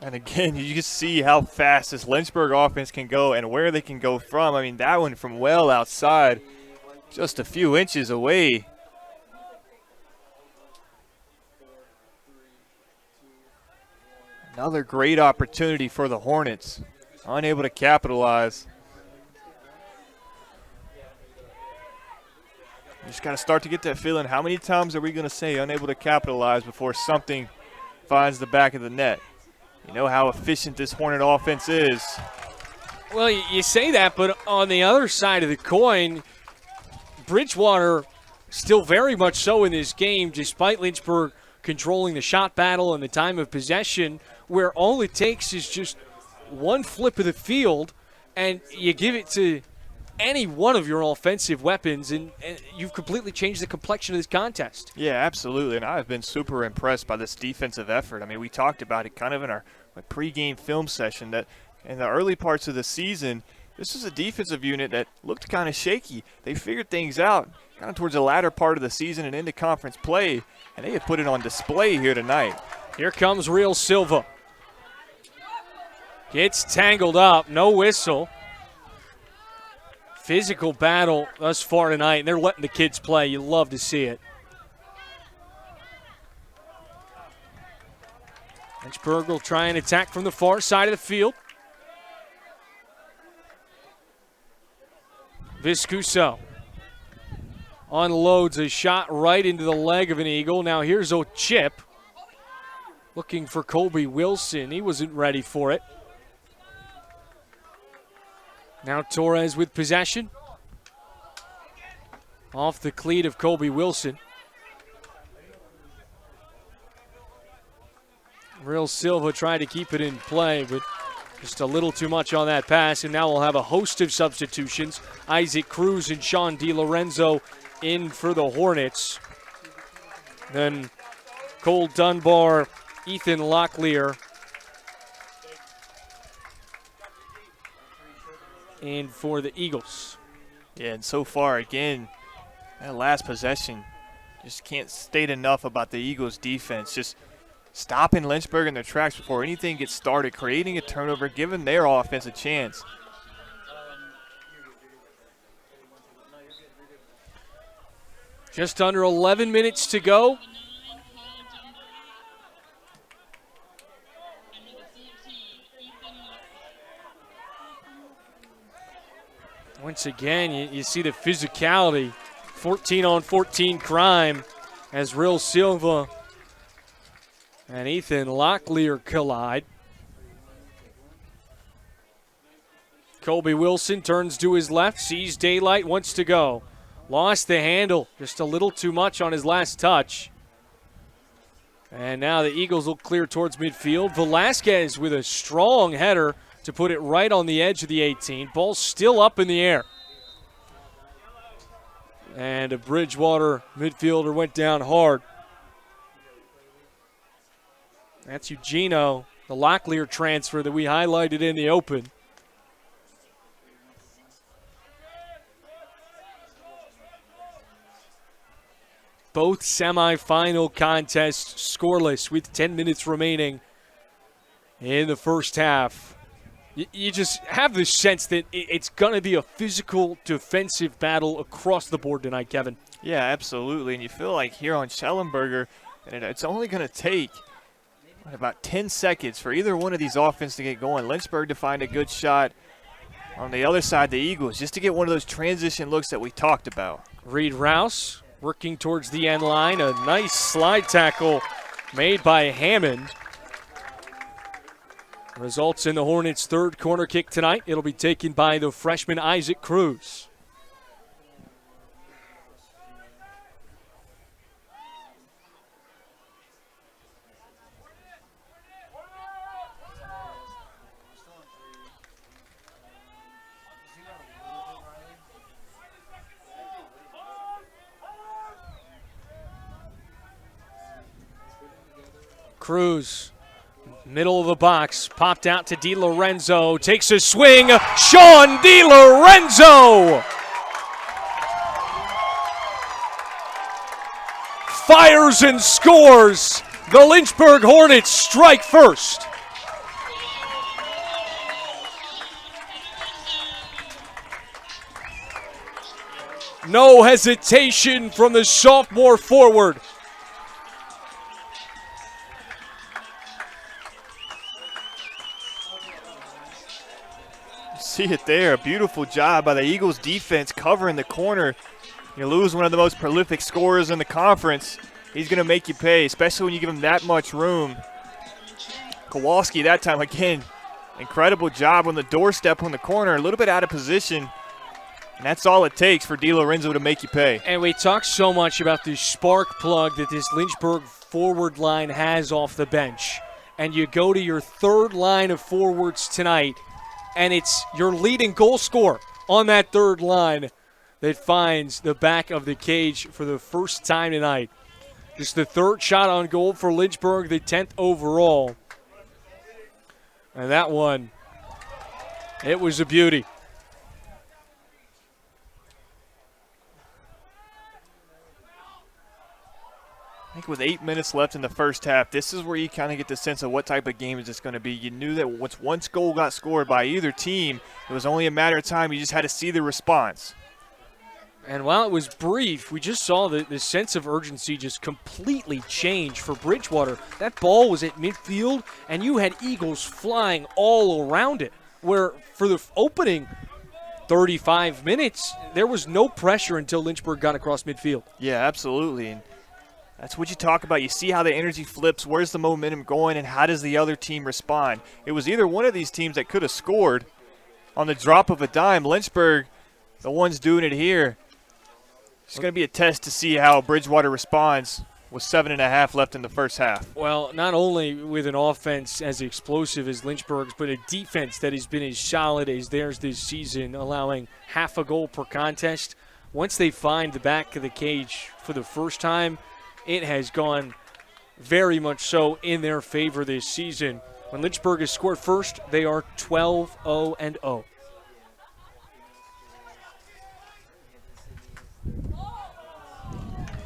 And again, you just see how fast this Lynchburg offense can go and where they can go from. I mean, that one from well outside, just a few inches away. Another great opportunity for the Hornets. Unable to capitalize. You just got to start to get that feeling. How many times are we going to say unable to capitalize before something finds the back of the net? You know how efficient this Hornet offense is. Well, you say that, but on the other side of the coin, Bridgewater still very much so in this game, despite Lynchburg controlling the shot battle and the time of possession, where all it takes is just one flip of the field, and you give it to any one of your offensive weapons, and you've completely changed the complexion of this contest. Yeah, absolutely, and I've been super impressed by this defensive effort. I mean, we talked about it kind of in our pregame film session that in the early parts of the season, this is a defensive unit that looked kind of shaky. They figured things out kind of towards the latter part of the season and into conference play, and they have put it on display here tonight. Here comes Real Silva. Gets tangled up, no whistle. Physical battle thus far tonight, and they're letting the kids play. You love to see it. Lynchburg will try and attack from the far side of the field. Viscuso unloads a shot right into the leg of an Eagle. Now here's a chip. Looking for Colby Wilson. He wasn't ready for it. Now Torres with possession. Off the cleat of Colby Wilson. Real Silva tried to keep it in play, but just a little too much on that pass. And now we'll have a host of substitutions. Isaac Cruz and Sean DiLorenzo in for the Hornets. Then Cole Dunbar, Ethan Locklear in for the Eagles. Yeah, and so far, again, that last possession, just can't state enough about the Eagles' defense. Just stopping Lynchburg in their tracks before anything gets started, creating a turnover, giving their offense a chance. Just under 11 minutes to go. Once again, you see the physicality, 14-on-14 crime as Real Silva and Ethan Locklear collide. Colby Wilson turns to his left, sees daylight, wants to go. Lost the handle, just a little too much on his last touch. And now the Eagles will clear towards midfield. Velasquez with a strong header to put it right on the edge of the 18. Ball still up in the air. And a Bridgewater midfielder went down hard. That's Eugenio, the Locklear transfer that we highlighted in the open. Both semifinal contests scoreless with 10 minutes remaining in the first half. You just have the sense that it's going to be a physical defensive battle across the board tonight, Kevin. Yeah, absolutely. And you feel like here on Schellenberger, it's only going to take about 10 seconds for either one of these offenses to get going. Lynchburg to find a good shot. On the other side, the Eagles, just to get one of those transition looks that we talked about. Reed Rouse working towards the end line. A nice slide tackle made by Hammond. Results in the Hornets' third corner kick tonight. It'll be taken by the freshman Isaac Cruz. Cruz, middle of the box, popped out to DiLorenzo, takes a swing, Sean DiLorenzo! Fires and scores. The Lynchburg Hornets strike first. No hesitation from the sophomore forward. See it there, a beautiful job by the Eagles defense covering the corner. You lose one of the most prolific scorers in the conference, he's going to make you pay, especially when you give him that much room. Kowalski that time again, incredible job on the doorstep on the corner, a little bit out of position. And that's all it takes for DiLorenzo to make you pay. And we talk so much about the spark plug that this Lynchburg forward line has off the bench. And you go to your third line of forwards tonight, and it's your leading goal scorer on that third line that finds the back of the cage for the first time tonight. Just the third shot on goal for Lynchburg, the 10th overall. And that one, it was a beauty. I think with 8 minutes left in the first half, this is where you kind of get the sense of what type of game is this going to be. You knew that once goal got scored by either team, it was only a matter of time. You just had to see the response. And while it was brief, we just saw the sense of urgency just completely change for Bridgewater. That ball was at midfield, and you had Eagles flying all around it, where for the opening 35 minutes, there was no pressure until Lynchburg got across midfield. Yeah, absolutely. And that's what you talk about. You see how the energy flips, where's the momentum going, and how does the other team respond. It was either one of these teams that could have scored, on the drop of a dime. Lynchburg, the ones doing it here. It's going to be a test to see how Bridgewater responds with 7.5 left in the first half. Well, not only with an offense as explosive as Lynchburg's, but a defense that has been as solid as theirs this season, allowing half a goal per contest. Once they find the back of the cage for the first time, it has gone very much so in their favor this season. When Lynchburg has scored first, they are 12-0-0.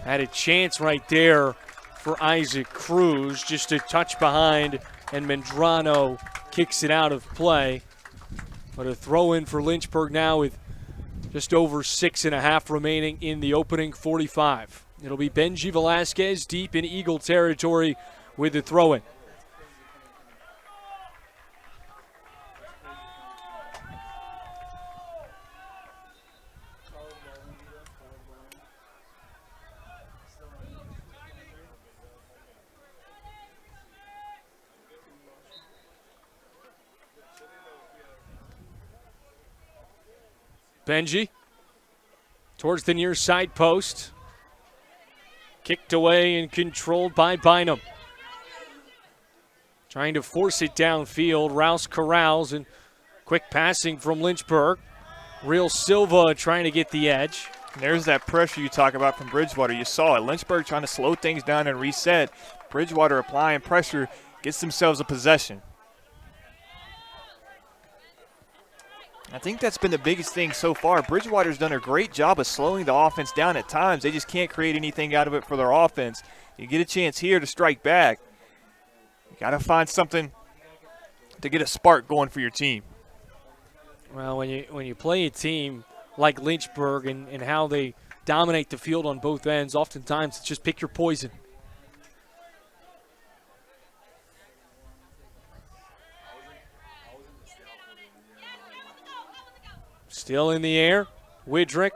Had a chance right there for Isaac Cruz, just a touch behind, and Mendrano kicks it out of play. But a throw in for Lynchburg now with just over 6.5 remaining in the opening 45. It'll be Benji Velasquez deep in Eagle territory with the throw in. Benji towards the near side post. Kicked away and controlled by Bynum. Trying to force it downfield. Rouse corrals and quick passing from Lynchburg. Real Silva trying to get the edge. And there's that pressure you talk about from Bridgewater. You saw it. Lynchburg trying to slow things down and reset. Bridgewater applying pressure, gets themselves a possession. I think that's been the biggest thing so far. Bridgewater's done a great job of slowing the offense down at times. They just can't create anything out of it for their offense. You get a chance here to strike back. You got to find something to get a spark going for your team. Well, when you play a team like Lynchburg and how they dominate the field on both ends, oftentimes it's just pick your poison. Still in the air, Widrick.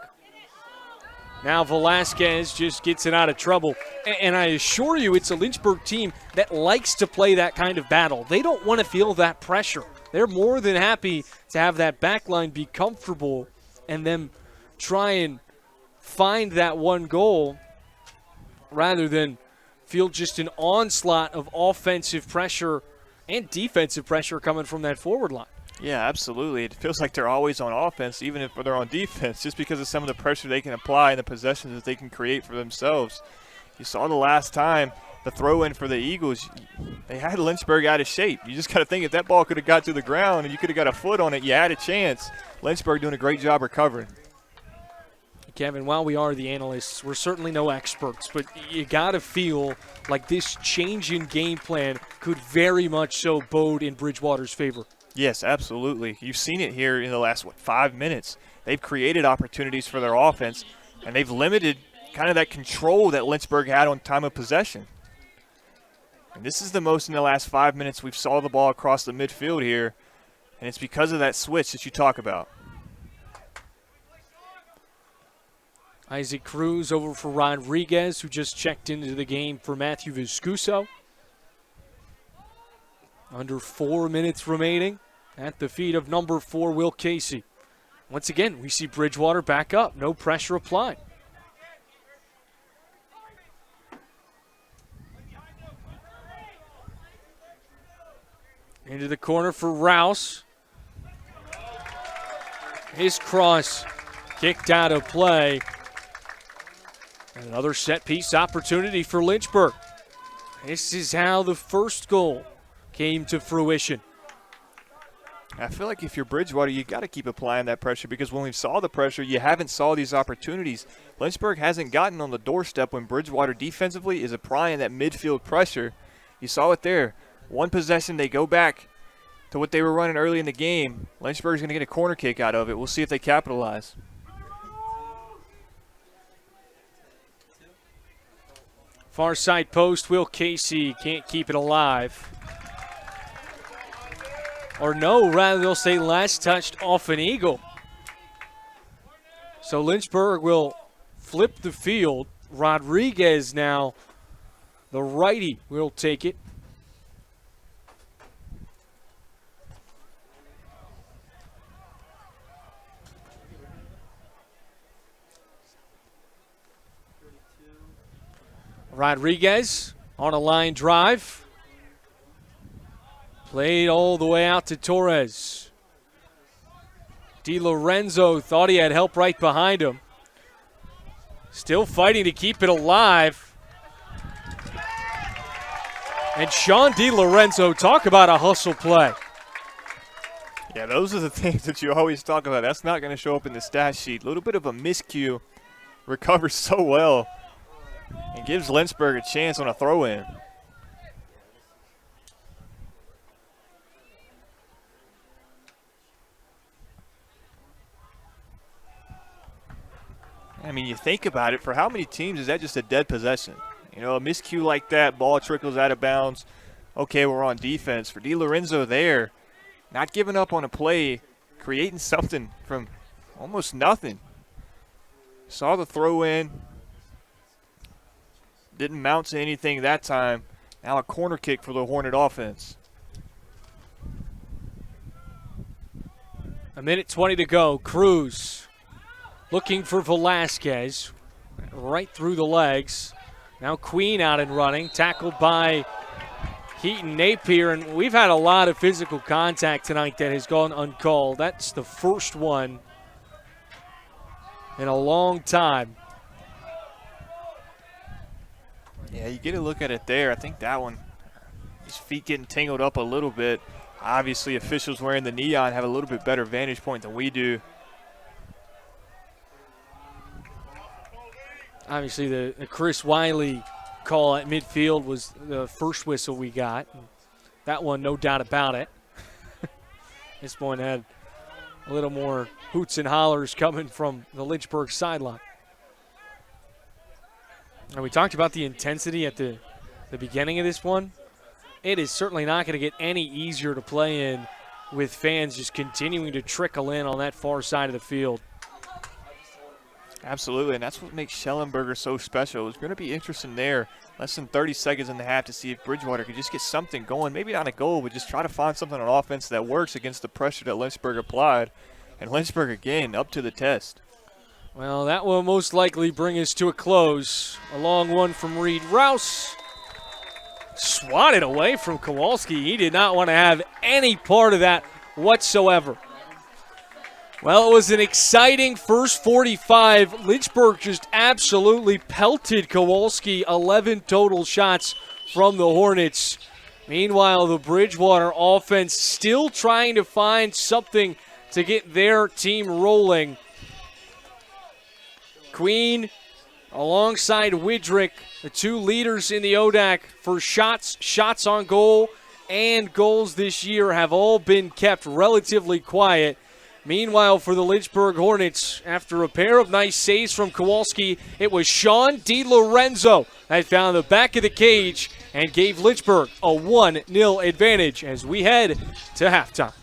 Now Velasquez just gets it out of trouble. And I assure you, it's a Lynchburg team that likes to play that kind of battle. They don't want to feel that pressure. They're more than happy to have that back line be comfortable and then try and find that one goal rather than feel just an onslaught of offensive pressure and defensive pressure coming from that forward line. Yeah, absolutely. It feels like they're always on offense, even if they're on defense, just because of some of the pressure they can apply and the possessions that they can create for themselves. You saw the last time, the throw-in for the Eagles, they had Lynchburg out of shape. You just got to think if that ball could have got to the ground and you could have got a foot on it, you had a chance. Lynchburg doing a great job recovering. Kevin, while we are the analysts, we're certainly no experts, but you got to feel like this change in game plan could very much so bode in Bridgewater's favor. Yes, absolutely. You've seen it here in the last, 5 minutes. They've created opportunities for their offense, and they've limited kind of that control that Lynchburg had on time of possession. And this is the most in the last 5 minutes we've saw the ball across the midfield here, and it's because of that switch that you talk about. Isaac Cruz over for Rodriguez, who just checked into the game for Matthew Viscuso. Under 4 minutes remaining at the feet of number 4, Will Casey. Once again, we see Bridgewater back up. No pressure applied. Into the corner for Rouse. His cross kicked out of play. And another set-piece opportunity for Lynchburg. This is how the first goal came to fruition. I feel like if you're Bridgewater, you got to keep applying that pressure because when we saw the pressure, you haven't saw these opportunities. Lynchburg hasn't gotten on the doorstep when Bridgewater defensively is applying that midfield pressure. You saw it there. One possession, they go back to what they were running early in the game. Lynchburg's going to get a corner kick out of it. We'll see if they capitalize. Far side post, Will Casey can't keep it alive. Or no, rather they'll say last touched off an Eagle. So Lynchburg will flip the field. Rodriguez now, the righty, will take it. Rodriguez on a line drive. Played all the way out to Torres. DiLorenzo thought he had help right behind him. Still fighting to keep it alive. And Sean DiLorenzo, talk about a hustle play. Yeah, those are the things that you always talk about. That's not going to show up in the stat sheet. A little bit of a miscue. Recovers so well and gives Lynchburg a chance on a throw-in. I mean, you think about it, for how many teams is that just a dead possession? You know, a miscue like that, ball trickles out of bounds. Okay, we're on defense. For DiLorenzo there, not giving up on a play, creating something from almost nothing. Saw the throw in. Didn't mount to anything that time. Now a corner kick for the Hornet offense. A minute 20 to go. Cruz looking for Velasquez. Right through the legs. Now Queen out and running. Tackled by Heaton Napier. And we've had a lot of physical contact tonight that has gone uncalled. That's the first one in a long time. Yeah, you get a look at it there. I think that one, his feet getting tangled up a little bit. Obviously, officials wearing the neon have a little bit better vantage point than we do. Obviously, the Chris Wiley call at midfield was the first whistle we got. That one, no doubt about it. This one had a little more hoots and hollers coming from the Lynchburg sideline. And we talked about the intensity at the beginning of this one. It is certainly not going to get any easier to play in with fans just continuing to trickle in on that far side of the field. Absolutely, and that's what makes Schellenberger so special. It's going to be interesting there. Less than 30 seconds in the half to see if Bridgewater could just get something going. Maybe not a goal, but just try to find something on offense that works against the pressure that Lynchburg applied. And Lynchburg, again, up to the test. Well, that will most likely bring us to a close. A long one from Reed Rouse. Swatted away from Kowalski. He did not want to have any part of that whatsoever. Well, it was an exciting first 45. Lynchburg just absolutely pelted Kowalski. 11 total shots from the Hornets. Meanwhile, the Bridgewater offense still trying to find something to get their team rolling. Queen alongside Widrick, the two leaders in the ODAC for shots on goal, and goals this year have all been kept relatively quiet. Meanwhile, for the Lynchburg Hornets, after a pair of nice saves from Kowalski, it was Sean DiLorenzo that found the back of the cage and gave Lynchburg a 1-0 advantage as we head to halftime.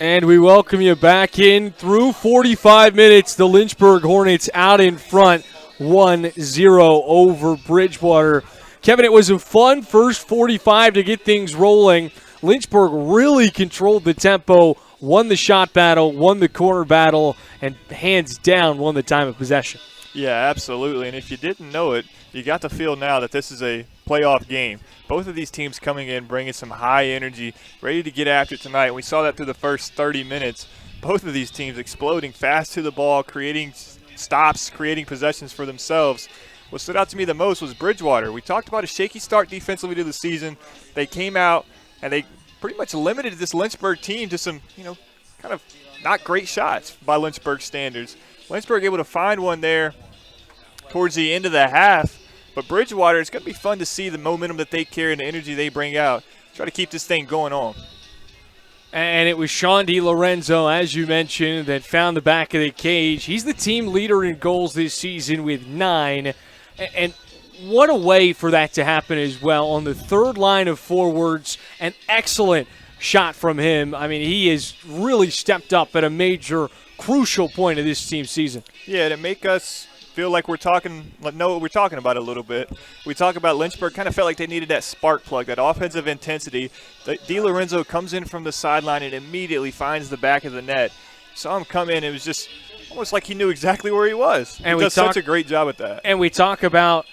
And we welcome you back in through 45 minutes. The Lynchburg Hornets out in front, 1-0 over Bridgewater. Kevin, it was a fun first 45 to get things rolling. Lynchburg really controlled the tempo, won the shot battle, won the corner battle, and hands down won the time of possession. Yeah, absolutely. And if you didn't know it, you got to feel now that this is a playoff game. Both of these teams coming in, bringing some high energy, ready to get after it tonight. We saw that through the first 30 minutes. Both of these teams exploding fast to the ball, creating stops, creating possessions for themselves. What stood out to me the most was Bridgewater. We talked about a shaky start defensively to the season. They came out and they pretty much limited this Lynchburg team to some, kind of not great shots by Lynchburg standards. Lynchburg able to find one there towards the end of the half. But Bridgewater, it's going to be fun to see the momentum that they carry and the energy they bring out. Try to keep this thing going on. And it was Sean DiLorenzo, as you mentioned, that found the back of the cage. He's the team leader in goals this season with 9. And what a way for that to happen as well. On the third line of forwards, an excellent shot from him. I mean, he has really stepped up at a major, crucial point of this team's season. Yeah, to make us feel like know what we're talking about a little bit. We talk about Lynchburg kind of felt like they needed that spark plug, that offensive intensity. DiLorenzo comes in from the sideline and immediately finds the back of the net. Saw him come in, it was just almost like he knew exactly where he was. And he does such a great job at that. And we talk about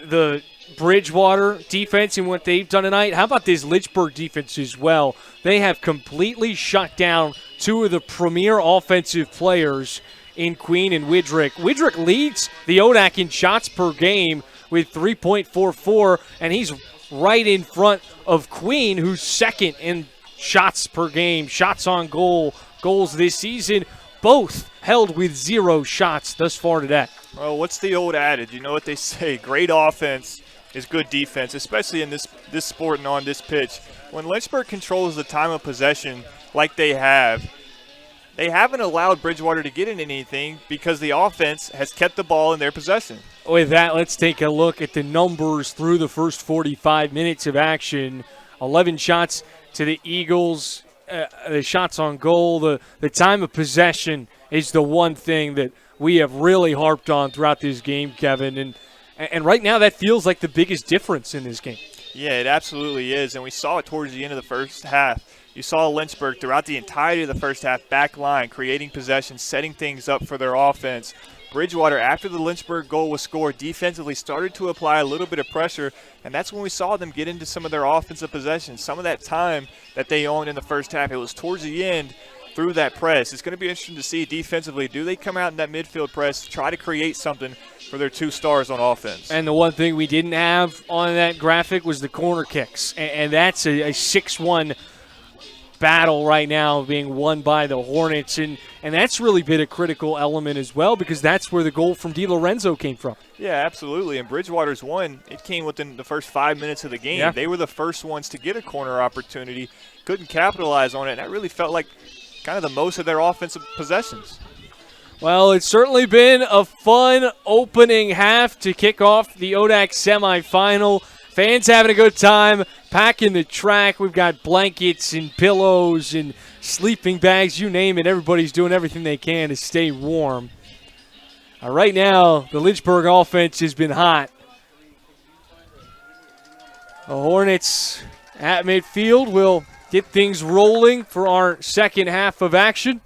the Bridgewater defense and what they've done tonight. How about this Lynchburg defense as well? They have completely shut down two of the premier offensive players in Queen and Widrick. Widrick leads the ODAC in shots per game with 3.44, and he's right in front of Queen, who's second in shots per game, shots on goal, goals this season, both held with 0 shots thus far today. Well, what's the old adage? You know what they say, great offense is good defense, especially in this sport and on this pitch. When Lynchburg controls the time of possession like they haven't allowed Bridgewater to get in anything because the offense has kept the ball in their possession. With that, let's take a look at the numbers through the first 45 minutes of action. 11 shots to the Eagles, the shots on goal. The time of possession is the one thing that we have really harped on throughout this game, Kevin. And right now that feels like the biggest difference in this game. Yeah, it absolutely is, and we saw it towards the end of the first half. You saw Lynchburg throughout the entirety of the first half back line, creating possession, setting things up for their offense. Bridgewater, after the Lynchburg goal was scored, defensively started to apply a little bit of pressure, and that's when we saw them get into some of their offensive possessions. Some of that time that they owned in the first half, it was towards the end through that press. It's going to be interesting to see defensively, do they come out in that midfield press, try to create something for their 2 stars on offense. And the one thing we didn't have on that graphic was the corner kicks, and that's a 6-1 battle right now being won by the Hornets, and that's really been a critical element as well because that's where the goal from DiLorenzo came from. Yeah, absolutely, and Bridgewater's one, it came within the first 5 minutes of the game. Yeah. They were the first ones to get a corner opportunity, couldn't capitalize on it, and that really felt like kind of the most of their offensive possessions. Well, it's certainly been a fun opening half to kick off the ODAC semifinal. Fans having a good time, packing the track. We've got blankets and pillows and sleeping bags, you name it. Everybody's doing everything they can to stay warm. Right now, the Lynchburg offense has been hot. The Hornets at midfield will get things rolling for our second half of action.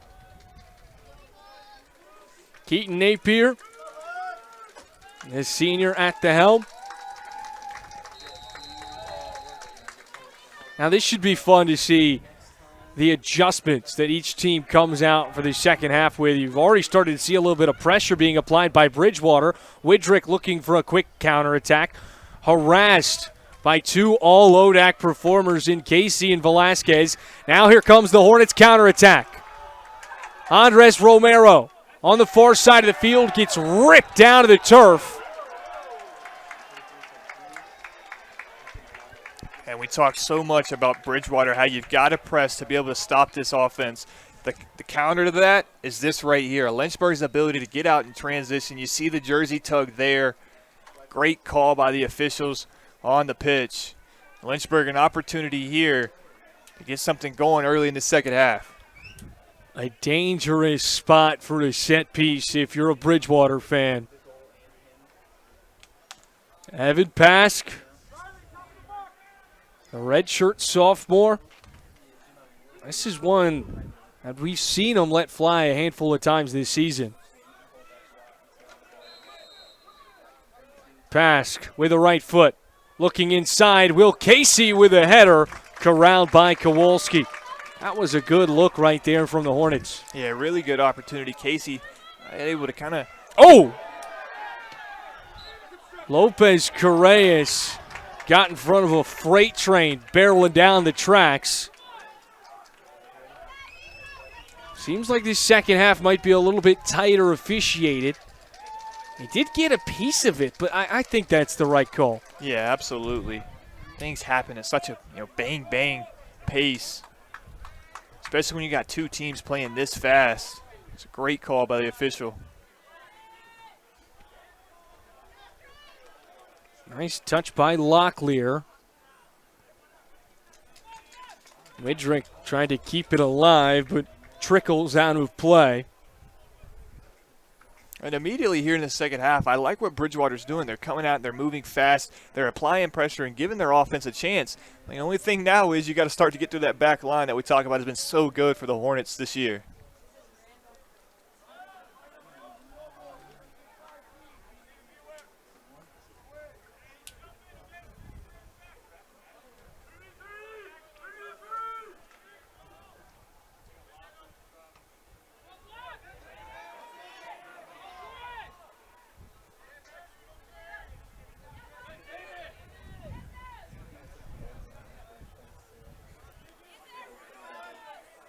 Keaton Napier, the senior at the helm. Now this should be fun to see the adjustments that each team comes out for the second half with. You've already started to see a little bit of pressure being applied by Bridgewater. Widrick looking for a quick counterattack. Harassed by 2 all-ODAC performers in Casey and Velasquez. Now here comes the Hornets counterattack. Andres Romero on the far side of the field gets ripped down to the turf. And we talk so much about Bridgewater, how you've got to press to be able to stop this offense. The counter to that is this right here. Lynchburg's ability to get out and transition. You see the jersey tug there. Great call by the officials on the pitch. Lynchburg an opportunity here to get something going early in the second half. A dangerous spot for a set piece if you're a Bridgewater fan. Evan Pask, a redshirt sophomore. This is one that we've seen him let fly a handful of times this season. Pask with a right foot. Looking inside, Will Casey with a header, corralled by Kowalski. That was a good look right there from the Hornets. Yeah, really good opportunity. Casey able to kind of... Oh! Lopez Correas got in front of a freight train barreling down the tracks. Seems like this second half might be a little bit tighter officiated. He did get a piece of it, but I think that's the right call. Yeah, absolutely. Things happen at such a bang, bang pace, especially when you got two teams playing this fast. It's a great call by the official. Nice touch by Locklear. Widrick trying to keep it alive, but trickles out of play. And immediately here in the second half, I like what Bridgewater's doing. They're coming out and they're moving fast. They're applying pressure and giving their offense a chance. The only thing now is you got to start to get through that back line that we talk about has been so good for the Hornets this year.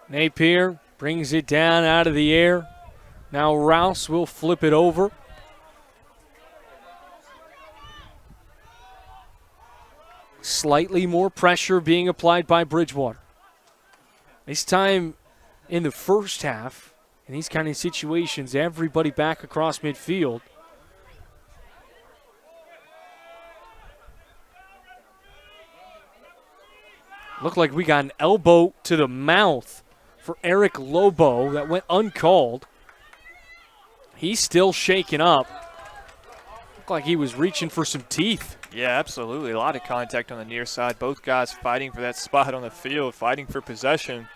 Napier brings it down out of the air. Now Rouse will flip it over. Slightly more pressure being applied by Bridgewater. This time in the first half, in these kind of situations, everybody back across midfield. Looked like we got an elbow to the mouth for Eric Lobo that went uncalled. He's still shaken up. Looked like he was reaching for some teeth. Yeah, absolutely. A lot of contact on the near side. Both guys fighting for that spot on the field, fighting for possession.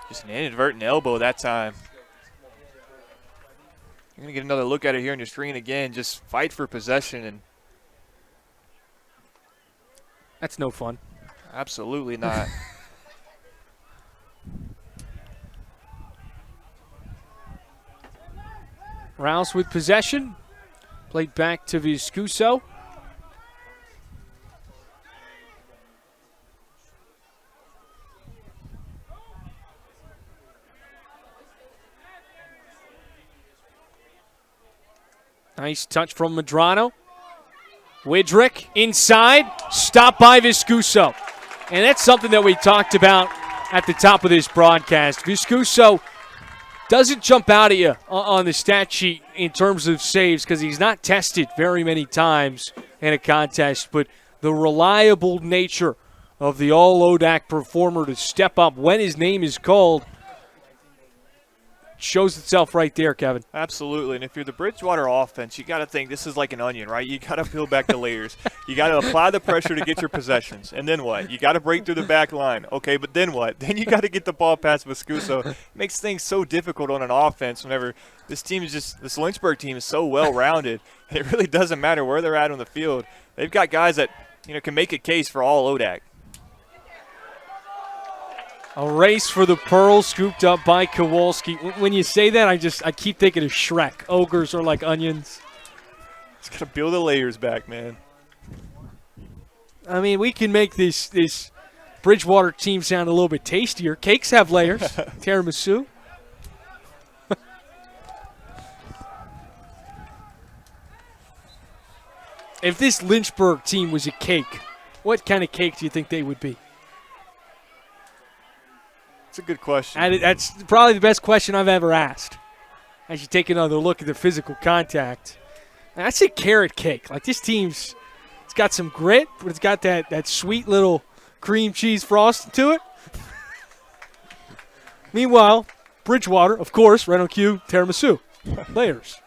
Just an inadvertent elbow that time. You're going to get another look at it here on your screen again. Just fight for possession. And that's no fun. Absolutely not. Rouse with possession. Played back to Viscuso. Nice touch from Medrano. Widrick inside, stopped by Viscuso. And that's something that we talked about at the top of this broadcast. Viscuso doesn't jump out at you on the stat sheet in terms of saves because he's not tested very many times in a contest, but the reliable nature of the all-ODAC performer to step up when his name is called shows itself right there, Kevin. Absolutely. And if you're the Bridgewater offense, you got to think this is like an onion, right? You got to peel back the layers. You got to apply the pressure to get your possessions. And then what? You got to break through the back line. Okay, but then what? Then you got to get the ball past Viscuso. It makes things so difficult on an offense whenever this Lynchburg team is so well-rounded. It really doesn't matter where they're at on the field. They've got guys that, can make a case for all ODAC. A race for the pearl scooped up by Kowalski. When you say that, I keep thinking of Shrek. Ogres are like onions. It's got to peel the layers back, man. I mean, we can make this Bridgewater team sound a little bit tastier. Cakes have layers. Tiramisu. If this Lynchburg team was a cake, what kind of cake do you think they would be? That's a good question. And that's probably the best question I've ever asked. As you take another look at the physical contact. And I'd say carrot cake. Like this team's, it's got some grit, but it's got that sweet little cream cheese frosting to it. Meanwhile, Bridgewater, of course, right on cue, tiramisu. Layers.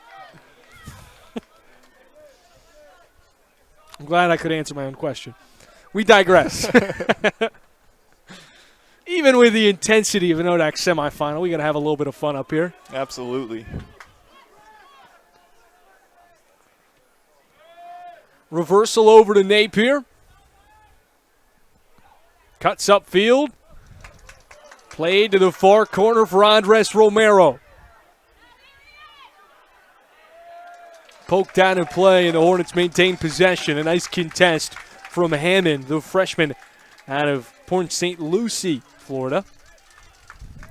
I'm glad I could answer my own question. We digress. Even with the intensity of an ODAC semifinal, we got to have a little bit of fun up here. Absolutely. Reversal over to Napier. Cuts upfield. Played to the far corner for Andres Romero. Poked down in play, and the Hornets maintain possession. A nice contest from Hammond, the freshman out of Port St. Lucie, Florida.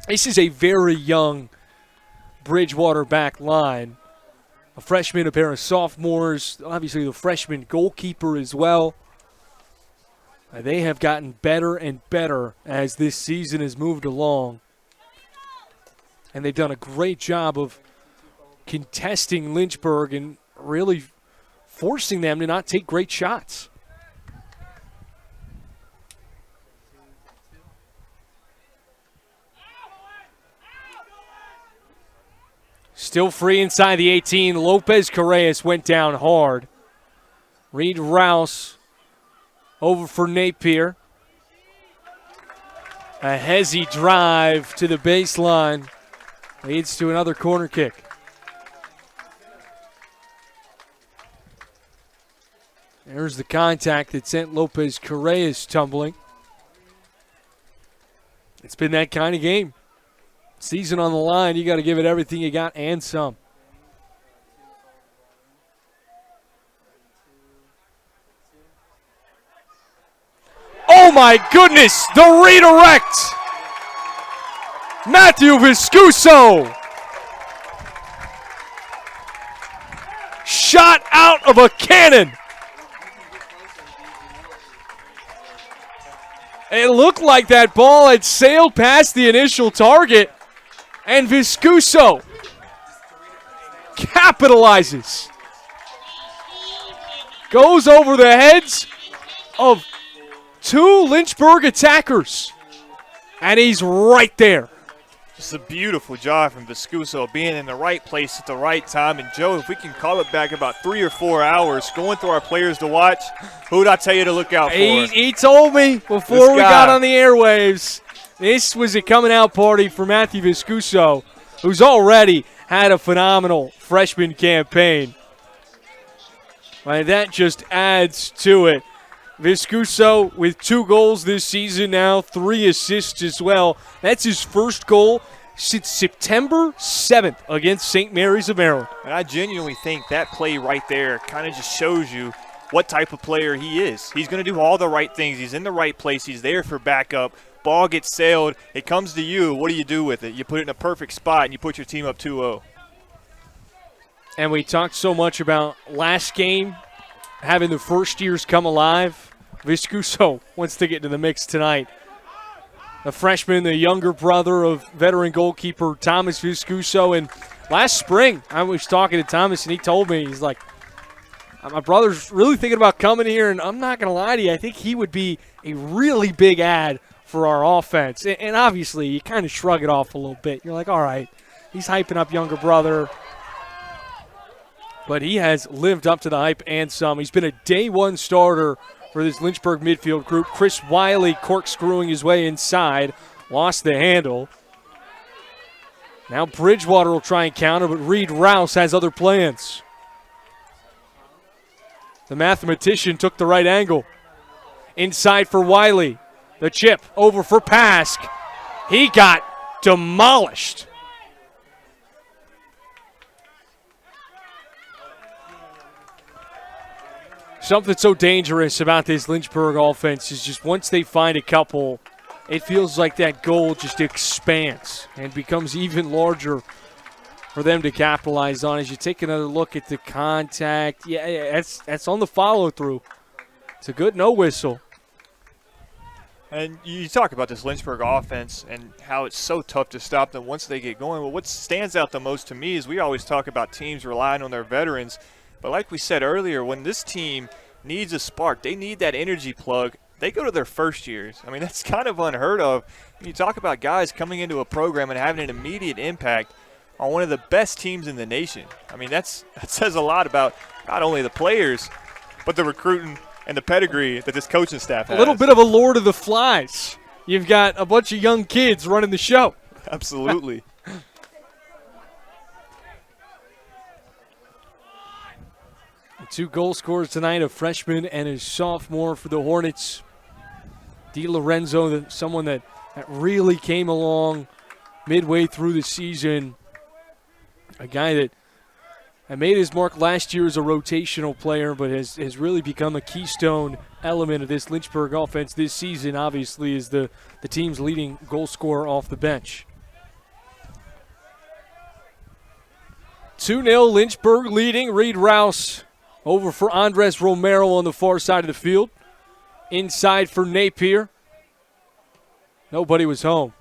This is a very young Bridgewater back line. A freshman, a pair of sophomores, obviously the freshman goalkeeper as well. They have gotten better and better as this season has moved along. And they've done a great job of contesting Lynchburg and really forcing them to not take great shots. Still free inside the 18. Lopez Correas went down hard. Reed Rouse over for Napier. A hezzy drive to the baseline leads to another corner kick. There's the contact that sent Lopez Correas tumbling. It's been that kind of game. Season on the line, you got to give it everything you got and some. Oh my goodness, the redirect. Matthew Viscuso. Shot out of a cannon. It looked like that ball had sailed past the initial target, and Viscuso capitalizes. Goes over the heads of two Lynchburg attackers, and he's right there. Just a beautiful job from Viscuso, being in the right place at the right time. And, Joe, if we can call it back about 3 or 4 hours, going through our players to watch, who would I tell you to look out for? He told me before we got on the airwaves, this was a coming-out party for Matthew Viscuso, who's already had a phenomenal freshman campaign. And that just adds to it. Viscuso with 2 goals this season now, 3 assists as well. That's his first goal since September 7th against St. Mary's of Maryland. And I genuinely think that play right there kind of just shows you what type of player he is. He's going to do all the right things. He's in the right place. He's there for backup. Ball gets sailed. It comes to you. What do you do with it? You put it in a perfect spot, and you put your team up 2-0. And we talked so much about last game, having the first years come alive. Viscuso wants to get into the mix tonight. The freshman, the younger brother of veteran goalkeeper Thomas Viscuso. And last spring, I was talking to Thomas, and he told me, he's like, my brother's really thinking about coming here, and I'm not going to lie to you, I think he would be a really big add for our offense. And obviously, you kind of shrug it off a little bit. You're like, all right, he's hyping up younger brother. But he has lived up to the hype and some. He's been a day one starter for this Lynchburg midfield group. Chris Wiley corkscrewing his way inside. Lost the handle. Now Bridgewater will try and counter, but Reed Rouse has other plans. The mathematician took the right angle. Inside for Wiley. The chip over for Pask. He got demolished. Something so dangerous about this Lynchburg offense is just once they find a couple, it feels like that goal just expands and becomes even larger for them to capitalize on. As you take another look at the contact, yeah, that's on the follow-through. It's a good no whistle. And you talk about this Lynchburg offense and how it's so tough to stop them once they get going. Well, what stands out the most to me is we always talk about teams relying on their veterans. But like we said earlier, when this team needs a spark, they need that energy plug they go to their first years. I mean, that's kind of unheard of. When you talk about guys coming into a program and having an immediate impact on one of the best teams in the nation. I mean, that says a lot about not only the players, but the recruiting and the pedigree that this coaching staff has. A little bit of a Lord of the Flies. You've got a bunch of young kids running the show. Absolutely. Two goal scorers tonight, a freshman and a sophomore for the Hornets. DiLorenzo, someone that really came along midway through the season. A guy that made his mark last year as a rotational player, but has really become a keystone element of this Lynchburg offense this season, obviously, is the team's leading goal scorer off the bench. 2-0 Lynchburg leading. Reed Rouse over for Andres Romero on the far side of the field. Inside for Napier. Nobody was home.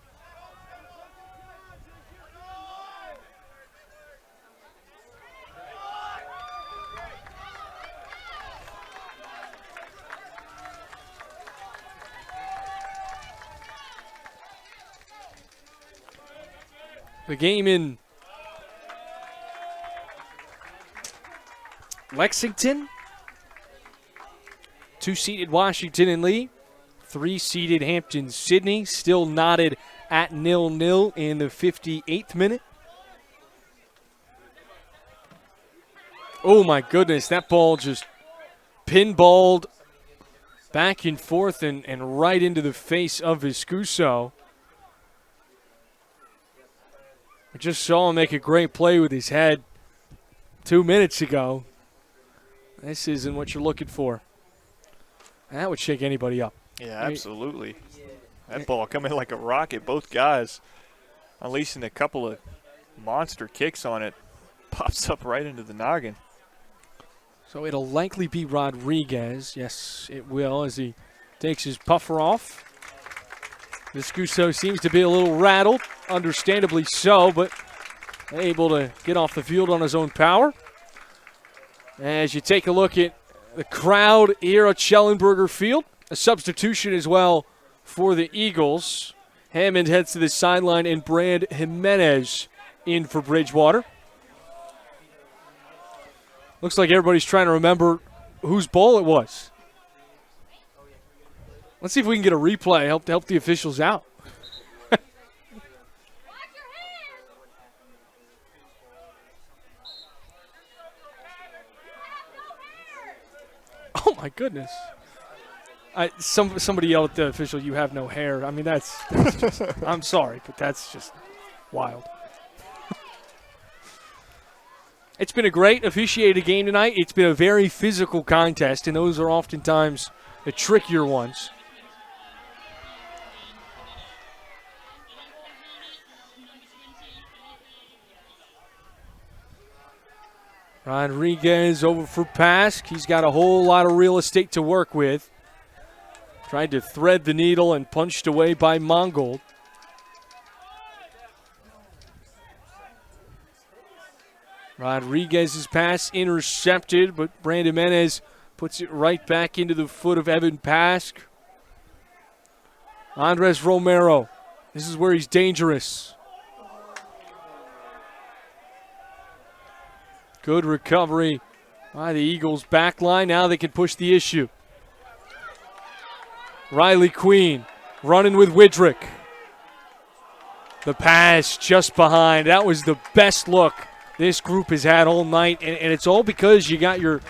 The game in Lexington. 2-seeded Washington and Lee. 3-seeded Hampton-Sydney. Still knotted at 0-0 in the 58th minute. Oh, my goodness. That ball just pinballed back and forth and right into the face of Viscuso. I just saw him make a great play with his head 2 minutes ago. This isn't what you're looking for. That would shake anybody up. Yeah, absolutely. That ball coming like a rocket. Both guys unleashing a couple of monster kicks on it. Pops up right into the noggin. So it'll likely be Rodriguez. Yes, it will, as he takes his puffer off. Viscuso seems to be a little rattled, understandably so, but able to get off the field on his own power. As you take a look at the crowd here at Schellenberger Field, a substitution as well for the Eagles. Hammond heads to the sideline and Brand Jimenez in for Bridgewater. Looks like everybody's trying to remember whose ball it was. Let's see if we can get a replay, help the officials out. Oh, my goodness. Somebody yelled at the official, "You have no hair." I mean, that's just, I'm sorry, but that's just wild. It's been a great officiated game tonight. It's been a very physical contest, and those are oftentimes the trickier ones. Rodriguez over for Pask. He's got a whole lot of real estate to work with. Tried to thread the needle and punched away by Mongold. Rodriguez's pass intercepted, but Brandon Jimenez puts it right back into the foot of Evan Pask. Andres Romero. This is where he's dangerous. Good recovery by the Eagles' back line. Now they can push the issue. Riley Queen running with Widrick. The pass just behind. That was the best look this group has had all night, and it's all because you got your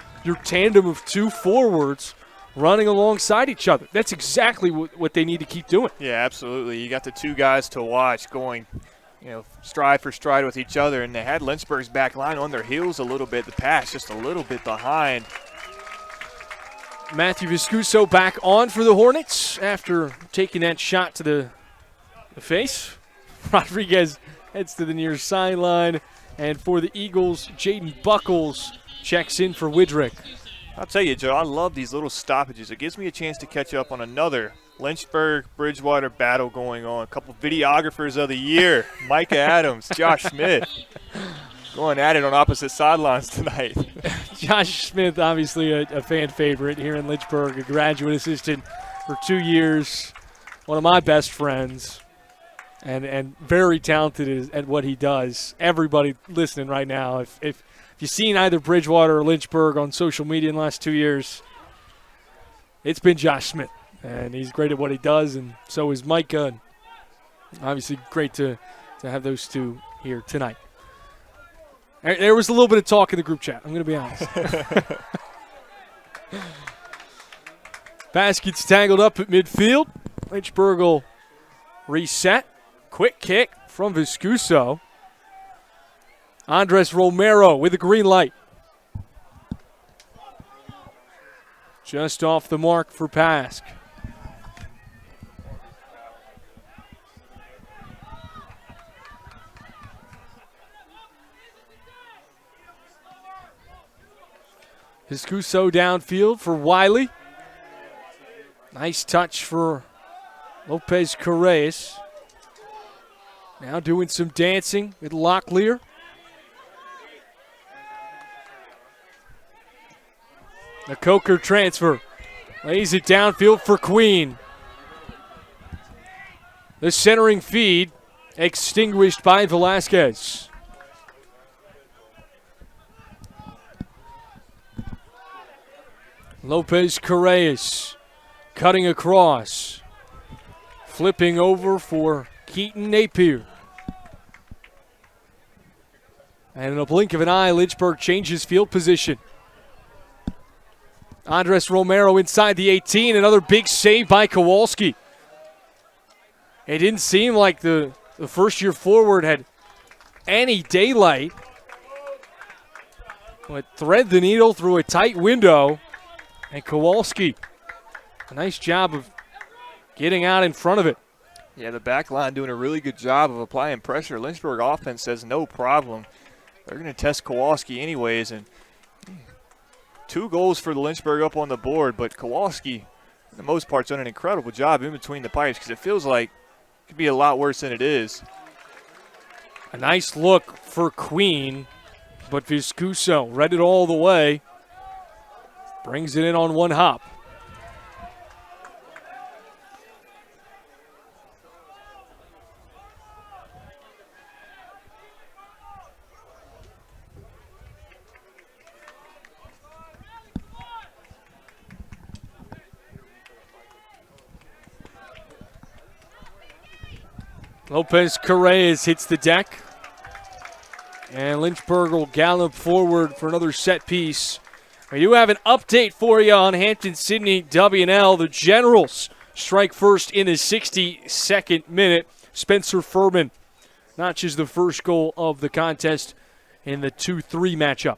tandem of two forwards running alongside each other. That's exactly what they need to keep doing. Yeah, absolutely. You got the two guys to watch going, stride for stride with each other, and they had Lynchburg's back line on their heels a little bit. The pass just a little bit behind. Matthew Viscuso back on for the Hornets after taking that shot to the face. Rodriguez heads to the near sideline, and for the Eagles, Jaden Buckles checks in for Widrick. I'll tell you, Joe, I love these little stoppages. It gives me a chance to catch up on another Lynchburg-Bridgewater battle going on. A couple videographers of the year, Micah Adams, Josh Smith, going at it on opposite sidelines tonight. Josh Smith, obviously a fan favorite here in Lynchburg, a graduate assistant for 2 years, one of my best friends, and very talented at what he does. Everybody listening right now, if you've seen either Bridgewater or Lynchburg on social media in the last 2 years, it's been Josh Smith, and he's great at what he does, and so is Micah. And obviously great to have those two here tonight. There was a little bit of talk in the group chat, I'm going to be honest. Basket's tangled up at midfield. Lynchburg will reset. Quick kick from Viscuso. Andres Romero with the green light. Just off the mark for Pask. Viscuso downfield for Wiley. Nice touch for Lopez Correas. Now doing some dancing with Locklear. The Coker transfer. Lays it downfield for Queen. The centering feed extinguished by Velasquez. Lopez Correas cutting across. Flipping over for Keaton Napier. And in a blink of an eye, Lynchburg changes field position. Andres Romero inside the 18. Another big save by Kowalski. It didn't seem like the first-year forward had any daylight. But thread the needle through a tight window. And Kowalski, a nice job of getting out in front of it. Yeah, the back line doing a really good job of applying pressure. Lynchburg offense says no problem. They're going to test Kowalski anyways. And 2 goals for the Lynchburg up on the board, but Kowalski, for the most part, done an incredible job in between the pipes because it feels like it could be a lot worse than it is. A nice look for Queen, but Viscuso read it all the way. Brings it in on one hop. Lopez Correas hits the deck. And Lynchburg will gallop forward for another set piece. We do have an update for you on Hampton-Sydney W&L. The Generals strike first in the 62nd minute. Spencer Furman notches the first goal of the contest in the 2-3 matchup.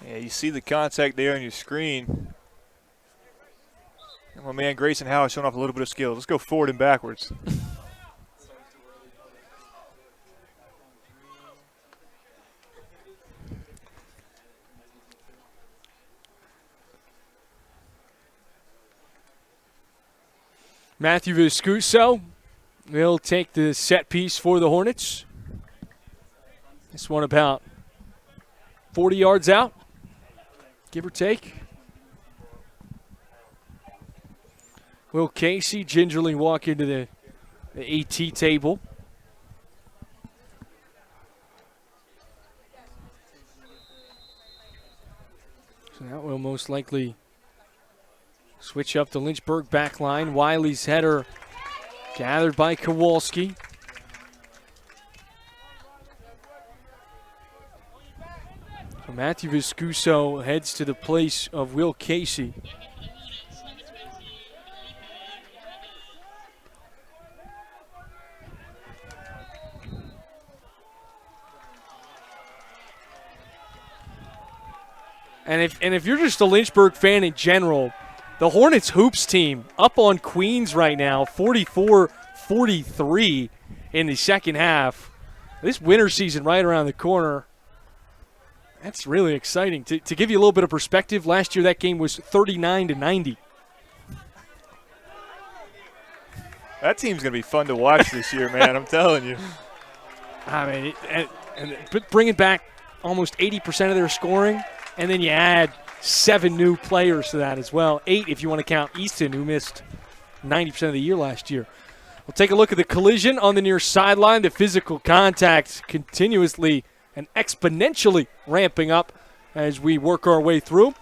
Yeah, you see the contact there on your screen. And my man Grayson Howe showing off a little bit of skill. Let's go forward and backwards. Matthew Viscuso will take the set piece for the Hornets. This one about 40 yards out, give or take. Will Casey gingerly walk into the AT table. So that will most likely switch up the Lynchburg back line. Wiley's header gathered by Kowalski. So Matthew Viscuso heads to the place of Will Casey. And if you're just a Lynchburg fan in general, the Hornets hoops team up on Queens right now, 44-43 in the second half. This winter season right around the corner. That's really exciting. To give you a little bit of perspective, last year that game was 39-90. That team's going to be fun to watch this year, man. I'm telling you. I mean, and bringing back almost 80% of their scoring, and then you add 7 new players to that as well. 8 if you want to count Easton, who missed 90% of the year last year. We'll take a look at the collision on the near sideline. The physical contact continuously and exponentially ramping up as we work our way through.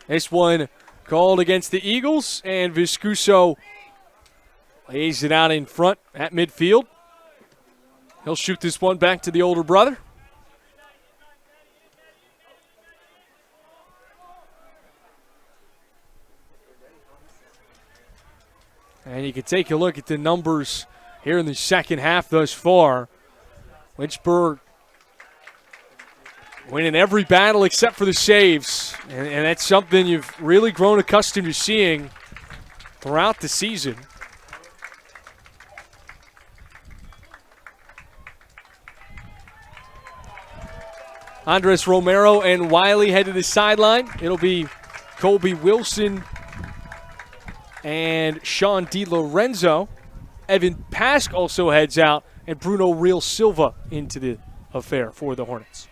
This one called against the Eagles, and Viscuso lays it out in front at midfield. He'll shoot this one back to the older brother. And you can take a look at the numbers here in the second half thus far. Lynchburg winning every battle except for the saves. And that's something you've really grown accustomed to seeing throughout the season. Andres Romero and Wiley head to the sideline. It'll be Colby Wilson and Sean DiLorenzo. Evan Pask also heads out, and Bruno Real Silva into the affair for the Hornets.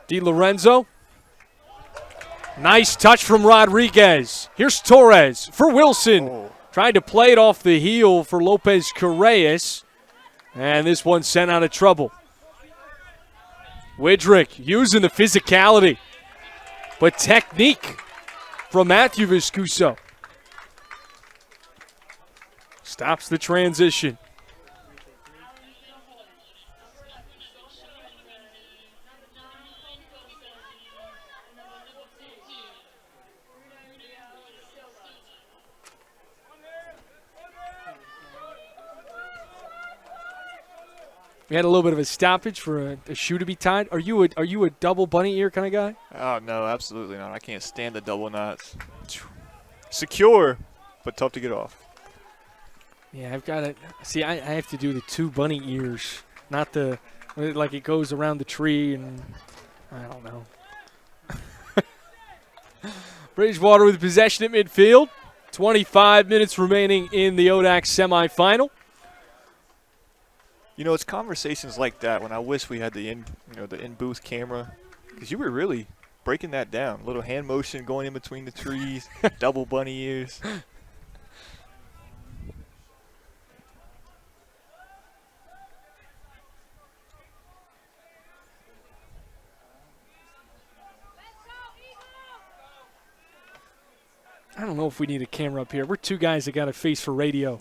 DiLorenzo. Nice touch from Rodriguez. Here's Torres for Wilson. Tried to play it off the heel for Lopez Correas. And this one sent out of trouble. Widrick using the physicality, but technique from Matthew Viscuso. Stops the transition. We had a little bit of a stoppage for a shoe to be tied. Are you a double bunny ear kind of guy? Oh, no, absolutely not. I can't stand the double knots. Secure, but tough to get off. Yeah, I've got it. See, I have to do the 2 bunny ears, not the, like it goes around the tree and I don't know. Bridgewater with possession at midfield. 25 minutes remaining in the ODAC semifinal. You know, it's conversations like that when I wish we had the in-booth camera, because you were really breaking that down. A little hand motion going in between the trees, double bunny ears. I don't know if we need a camera up here. We're 2 guys that got a face for radio.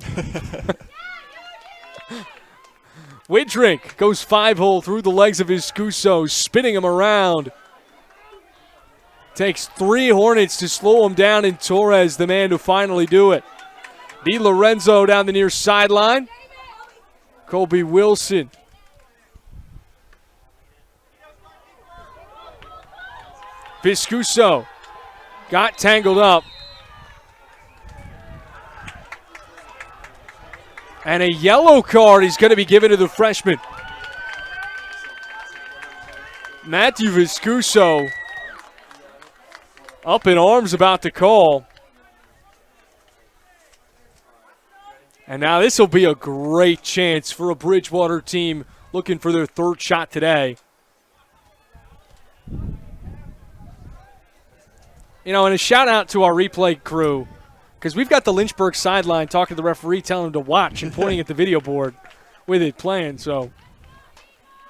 Widrick goes 5-hole through the legs of Viscuso, spinning him around. Takes 3 Hornets to slow him down, and Torres, the man to finally do it. DiLorenzo down the near sideline. Colby Wilson. Viscuso got tangled up. And a yellow card is going to be given to the freshman. Matthew Viscuso up in arms about the call. And now this will be a great chance for a Bridgewater team looking for their 3rd shot today. You know, and a shout out to our replay crew, because we've got the Lynchburg sideline talking to the referee, telling him to watch and pointing at the video board with it playing. So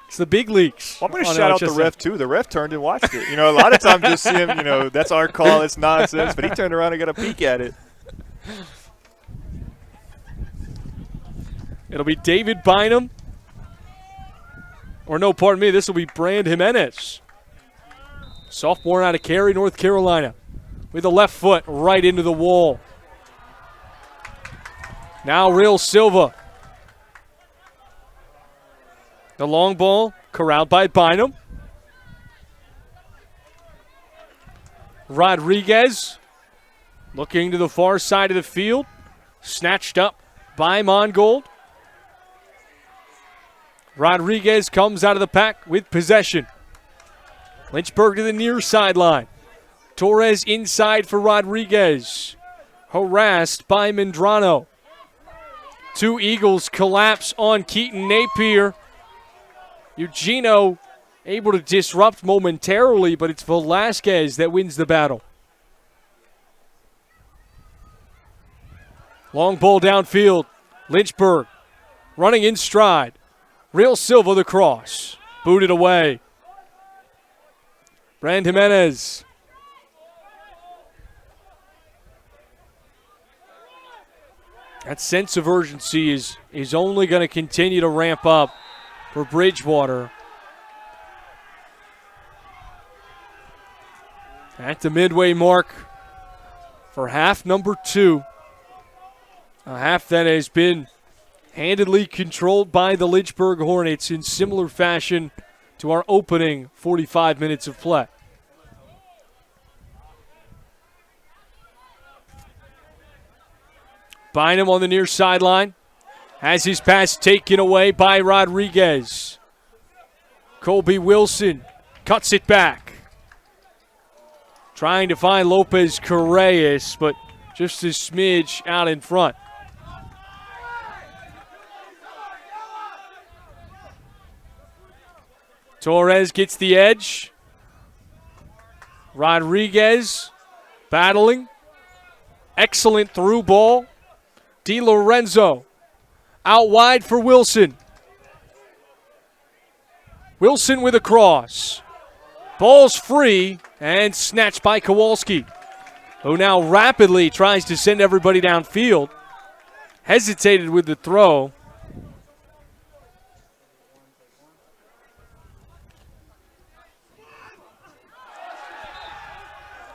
it's the big leagues. Well, I'm going to shout out the ref, too. The ref turned and watched it. You know, a lot of times just see him, that's our call, it's nonsense. But he turned around and got a peek at it. It'll be David Bynum. Or no, pardon me, this will be Brand Jimenez. Sophomore out of Cary, North Carolina. With the left foot right into the wall. Now Real Silva. The long ball corralled by Bynum. Rodriguez looking to the far side of the field. Snatched up by Mongold. Rodriguez comes out of the pack with possession. Lynchburg to the near sideline. Torres inside for Rodriguez. Harassed by Mendrano. Two Eagles collapse on Keaton Napier. Eugenio able to disrupt momentarily, but it's Velasquez that wins the battle. Long ball downfield. Lynchburg running in stride. Real Silva the cross. Booted away. Brand Jimenez. That sense of urgency is only going to continue to ramp up for Bridgewater. At the midway mark for half number 2. A half that has been handedly controlled by the Lynchburg Hornets in similar fashion to our opening 45 minutes of play. Bynum on the near sideline. Has his pass taken away by Rodriguez. Colby Wilson cuts it back. Trying to find Lopez Correas, but just a smidge out in front. Torres gets the edge. Rodriguez battling. Excellent through ball. DiLorenzo out wide for Wilson. Wilson with a cross. Ball's free and snatched by Kowalski, who now rapidly tries to send everybody downfield. Hesitated with the throw.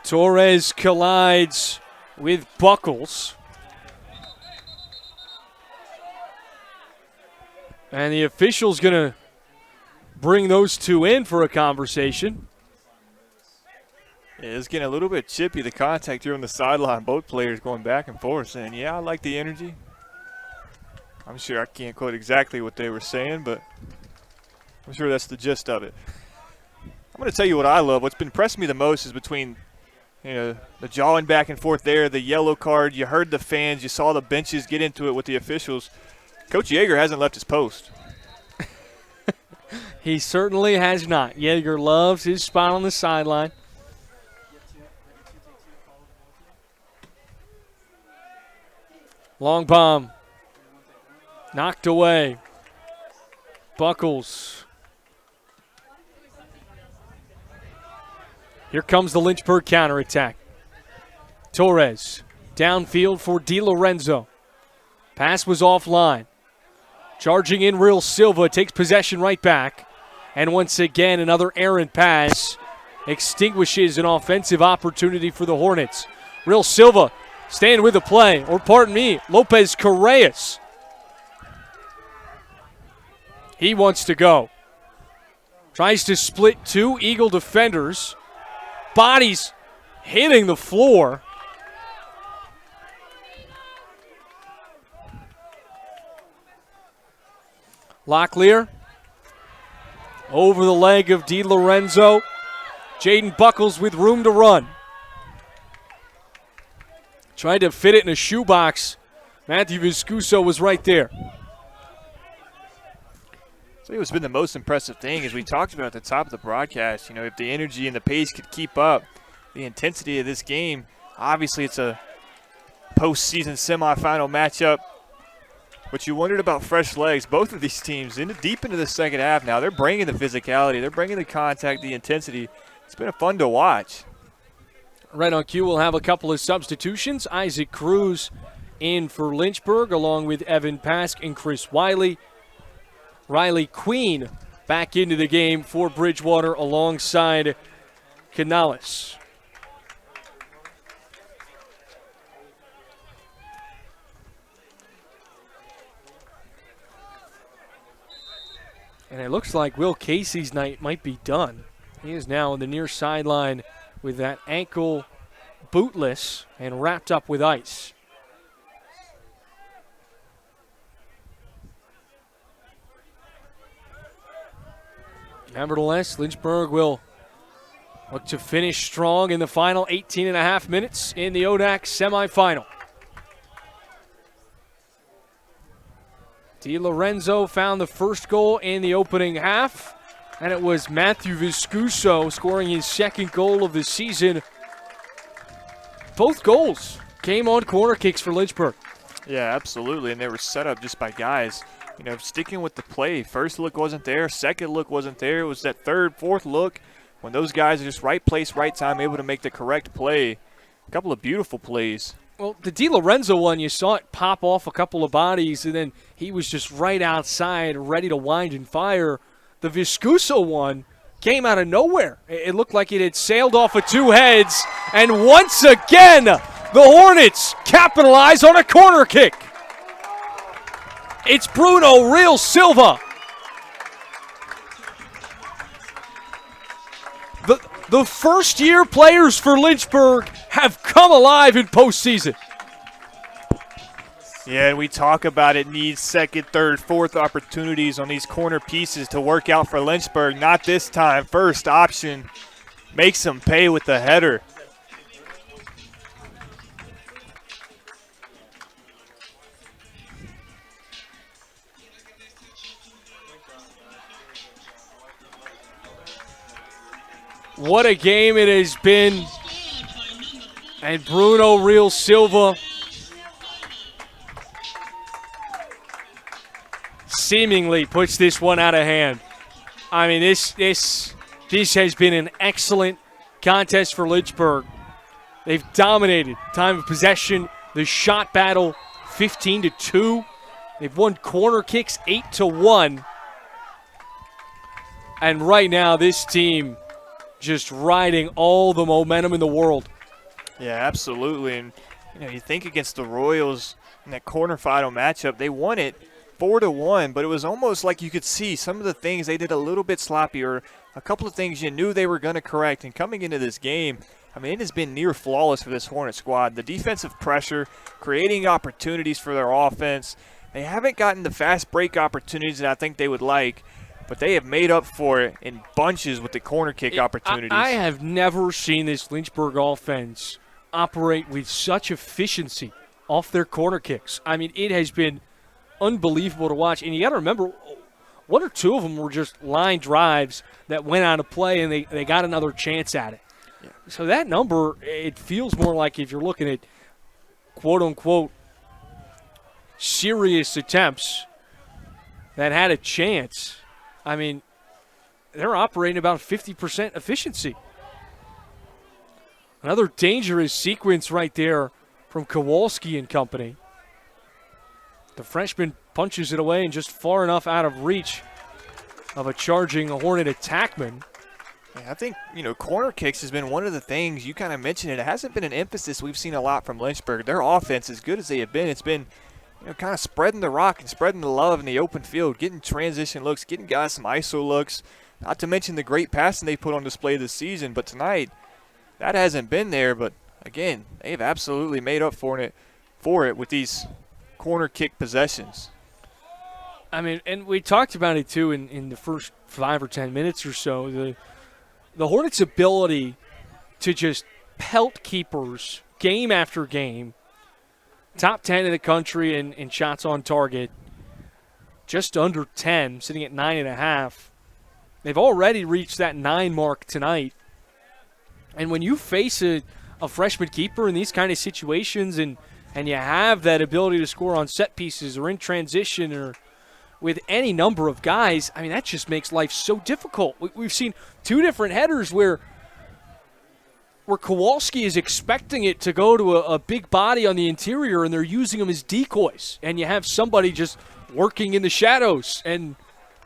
Torres collides with Buckles. And the official's going to bring those two in for a conversation. Yeah, it's getting a little bit chippy, the contact here on the sideline. Both players going back and forth saying, yeah, I like the energy. I'm sure I can't quote exactly what they were saying, but I'm sure that's the gist of it. I'm going to tell you what I love. What's been impressing me the most is between the jawing back and forth there, the yellow card. You heard the fans. You saw the benches get into it with the officials. Coach Yeager hasn't left his post. He certainly has not. Yeager loves his spot on the sideline. Long bomb. Knocked away. Buckles. Here comes the Lynchburg counterattack. Torres downfield for DiLorenzo. Pass was offline. Charging in Real Silva, takes possession right back. And once again, another errant pass extinguishes an offensive opportunity for the Hornets. Real Silva staying with the play, or pardon me, Lopez Correas. He wants to go. Tries to split two Eagle defenders. Bodies hitting the floor. Locklear over the leg of DiLorenzo. Jaden Buckles with room to run. Tried to fit it in a shoebox. Matthew Viscuso was right there. So what's been the most impressive thing, as we talked about at the top of the broadcast, if the energy and the pace could keep up, the intensity of this game, obviously it's a postseason semifinal matchup. But you wondered about fresh legs. Both of these teams deep into the second half now. They're bringing the physicality. They're bringing the contact, the intensity. It's been fun to watch. Right on cue, we'll have a couple of substitutions. Isaac Cruz in for Lynchburg, along with Evan Pask and Chris Wiley. Riley Queen back into the game for Bridgewater alongside Canales. And it looks like Will Casey's night might be done. He is now on the near sideline with that ankle bootless and wrapped up with ice. Nevertheless, Lynchburg will look to finish strong in the final 18 and a half minutes in the ODAC semifinal. DiLorenzo found the first goal in the opening half, and it was Matthew Viscuso scoring his second goal of the season. Both goals came on corner kicks for Lynchburg. Yeah, absolutely, and they were set up just by guys, sticking with the play. First look wasn't there, second look wasn't there. It was that third, fourth look when those guys are just right place, right time, able to make the correct play. A couple of beautiful plays. Well, the DiLorenzo one, you saw it pop off a couple of bodies, and then he was just right outside, ready to wind and fire. The Viscuso one came out of nowhere. It looked like it had sailed off of two heads, and once again, the Hornets capitalize on a corner kick. It's Bruno Real Silva. The first-year players for Lynchburg have come alive in postseason. Yeah, and we talk about it needs second, third, fourth opportunities on these corner pieces to work out for Lynchburg. Not this time. First option makes them pay with the header. What a game it has been. And Bruno Real Silva seemingly puts this one out of hand. I mean, this has been an excellent contest for Lynchburg. They've dominated time of possession, the shot battle 15-2. They've won corner kicks 8-1. And right now, this team just riding all the momentum in the world. Yeah, absolutely. And you think against the Royals in that quarterfinal matchup, they won it 4-1, but it was almost like you could see some of the things they did a little bit sloppy, or a couple of things you knew they were going to correct. And coming into this game, I mean, it has been near flawless for this Hornet squad. The defensive pressure, creating opportunities for their offense. They haven't gotten the fast break opportunities that I think they would like, but they have made up for it in bunches with the corner kick opportunities. I have never seen this Lynchburg offense operate with such efficiency off their corner kicks. I mean, it has been unbelievable to watch. And you got to remember, one or two of them were just line drives that went out of play, and they got another chance at it. Yeah. So that number, it feels more like if you're looking at quote-unquote serious attempts that had a chance, I mean, they're operating about 50% efficiency. Another dangerous sequence right there from Kowalski and company. The freshman punches it away and just far enough out of reach of a charging Hornet attackman. Yeah, I think, corner kicks has been one of the things you kind of mentioned. It hasn't been an emphasis we've seen a lot from Lynchburg. Their offense, as good as they have been, it's been kind of spreading the rock and spreading the love in the open field, getting transition looks, getting guys some ISO looks, not to mention the great passing they put on display this season. But tonight, that hasn't been there. But, again, they've absolutely made up for it with these corner kick possessions. I mean, and we talked about it, too, in the first 5 or 10 minutes or so. The Hornets' ability to just pelt keepers game after game, top 10 in the country in shots on target, just under 10, sitting at 9.5. They've already reached that 9 mark tonight. And when you face a freshman keeper in these kind of situations and you have that ability to score on set pieces or in transition or with any number of guys, I mean, that just makes life so difficult. We've seen 2 different headers where Kowalski is expecting it to go to a big body on the interior, and they're using them as decoys. And you have somebody just working in the shadows and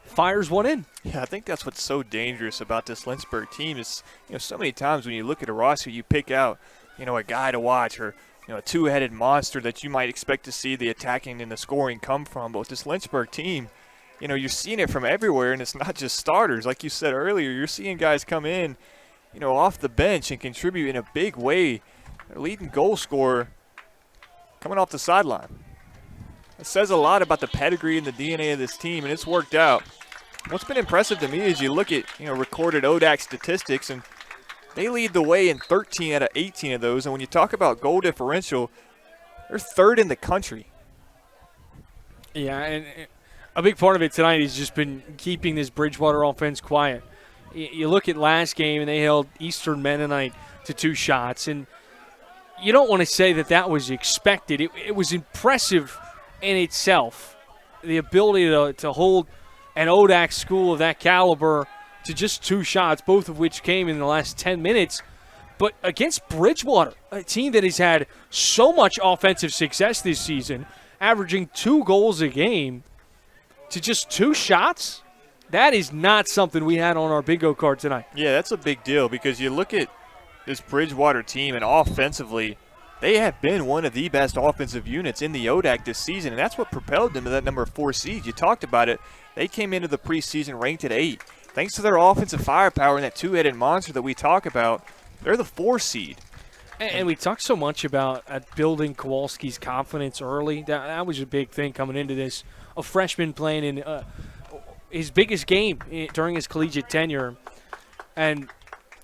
fires one in. Yeah, I think that's what's so dangerous about this Lynchburg team is, so many times when you look at a roster, you pick out, a guy to watch or, a two-headed monster that you might expect to see the attacking and the scoring come from. But with this Lynchburg team, you're seeing it from everywhere, and it's not just starters. Like you said earlier, you're seeing guys come in, off the bench and contribute in a big way. Their leading goal scorer coming off the sideline. It says a lot about the pedigree and the DNA of this team, and it's worked out. What's been impressive to me is you look at, recorded ODAC statistics, and they lead the way in 13 out of 18 of those. And when you talk about goal differential, they're third in the country. Yeah, and a big part of it tonight has just been keeping this Bridgewater offense quiet. You look at last game, and they held Eastern Mennonite to 2 shots, and you don't want to say that was expected. It was impressive in itself, the ability to hold an ODAC school of that caliber to just 2 shots, both of which came in the last 10 minutes. But against Bridgewater, a team that has had so much offensive success this season, averaging 2 goals a game, to just 2 shots, that is not something we had on our bingo card tonight. Yeah, that's a big deal because you look at this Bridgewater team, and offensively, they have been one of the best offensive units in the ODAC this season, and that's what propelled them to that number 4 seed. You talked about it. They came into the preseason ranked at 8. Thanks to their offensive firepower and that 2-headed monster that we talk about, they're the 4 seed. And we talked so much about building Kowalski's confidence early. That was a big thing coming into this. A freshman playing in his biggest game during his collegiate tenure, and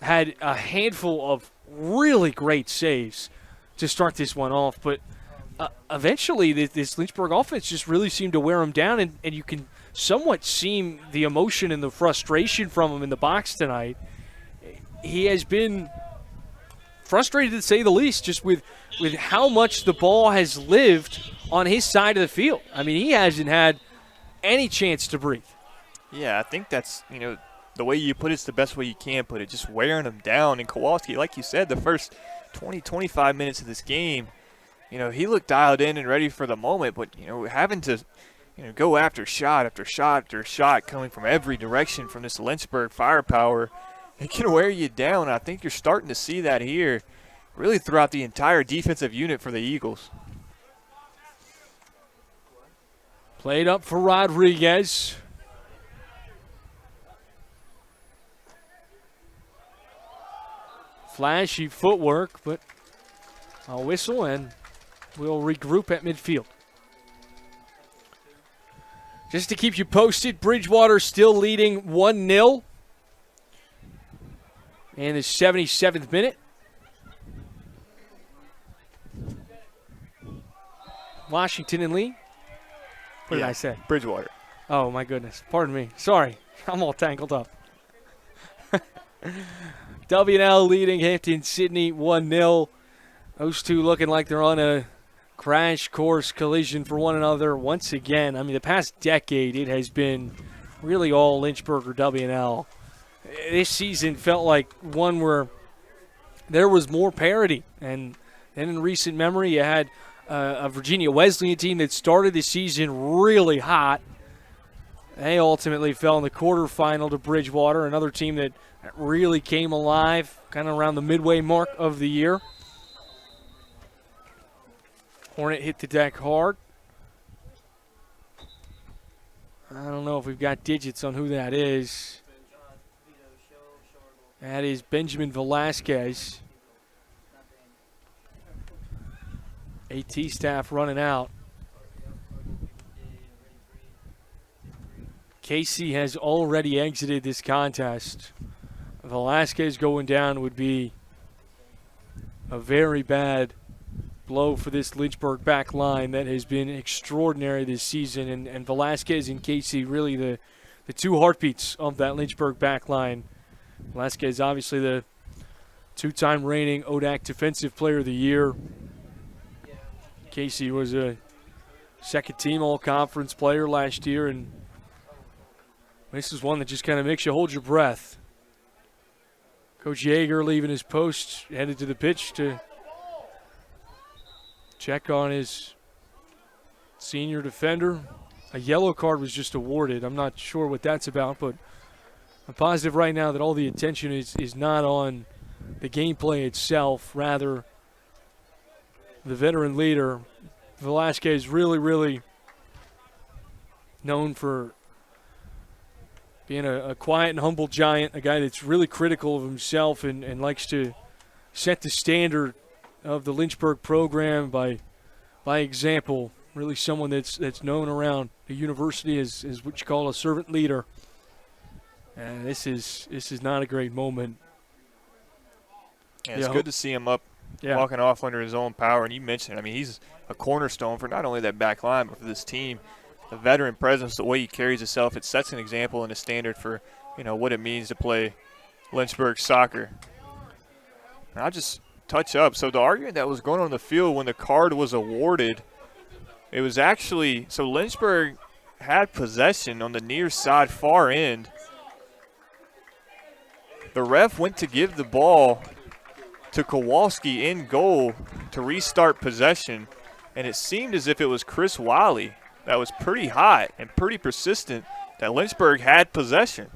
had a handful of really great saves to start this one off. But eventually this Lynchburg offense just really seemed to wear him down, and you can somewhat see the emotion and the frustration from him in the box tonight. He has been frustrated, to say the least, just with how much the ball has lived on his side of the field. I mean, he hasn't had any chance to breathe. Yeah, I think that's, the way you put it's the best way you can put it, just wearing him down. And Kowalski, like you said, the first 20, 25 minutes of this game, he looked dialed in and ready for the moment, but, having to, go after shot after shot after shot coming from every direction from this Lynchburg firepower, it can wear you down. I think you're starting to see that here really throughout the entire defensive unit for the Eagles. Played up for Rodriguez. Flashy footwork, but a whistle, and we'll regroup at midfield. Just to keep you posted, Bridgewater still leading 1-0 in the 77th minute. Washington and Lee. What did I say? Bridgewater. Oh, my goodness. Pardon me. Sorry. I'm all tangled up. W&L leading Hampton Sydney 1-0. Those two looking like they're on a crash course collision for one another once again. I mean, the past decade, it has been really all Lynchburg or W&L. This season felt like one where there was more parity. And then in recent memory, you had a Virginia Wesleyan team that started the season really hot. They ultimately fell in the quarterfinal to Bridgewater, another team that really came alive kind of around the midway mark of the year. Hornet hit the deck hard. I don't know if we've got digits on who that is. That is Benjamin Velasquez. AT staff running out. Casey has already exited this contest. Velasquez going down would be a very bad blow for this Lynchburg back line that has been extraordinary this season. And Velasquez and Casey really the two heartbeats of that Lynchburg back line. Velasquez obviously the 2-time reigning ODAC Defensive Player of the Year. Casey was a second-team all-conference player last year, and this is one that just kind of makes you hold your breath. Coach Yeager leaving his post, headed to the pitch to check on his senior defender. A yellow card was just awarded. I'm not sure what that's about, but I'm positive right now that all the attention is not on the gameplay itself, rather the veteran leader. Velasquez really, really known for being a quiet and humble giant, a guy that's really critical of himself and likes to set the standard of the Lynchburg program by example. Really someone that's known around the university as what you call a servant leader. And this is not a great moment. Yeah, it's good to see him up, walking off under his own power. And you mentioned it. I mean, he's a cornerstone for not only that back line, but for this team. the veteran presence, the way he carries himself, it sets an example and a standard for, what it means to play Lynchburg soccer. And I'll just touch up. So the argument that was going on the field when the card was awarded, it was actually, so Lynchburg had possession on the near side far end. The ref went to give the ball to Kowalski in goal to restart possession, and it seemed as if it was Chris Wiley that was pretty hot and pretty persistent that Lynchburg had possession.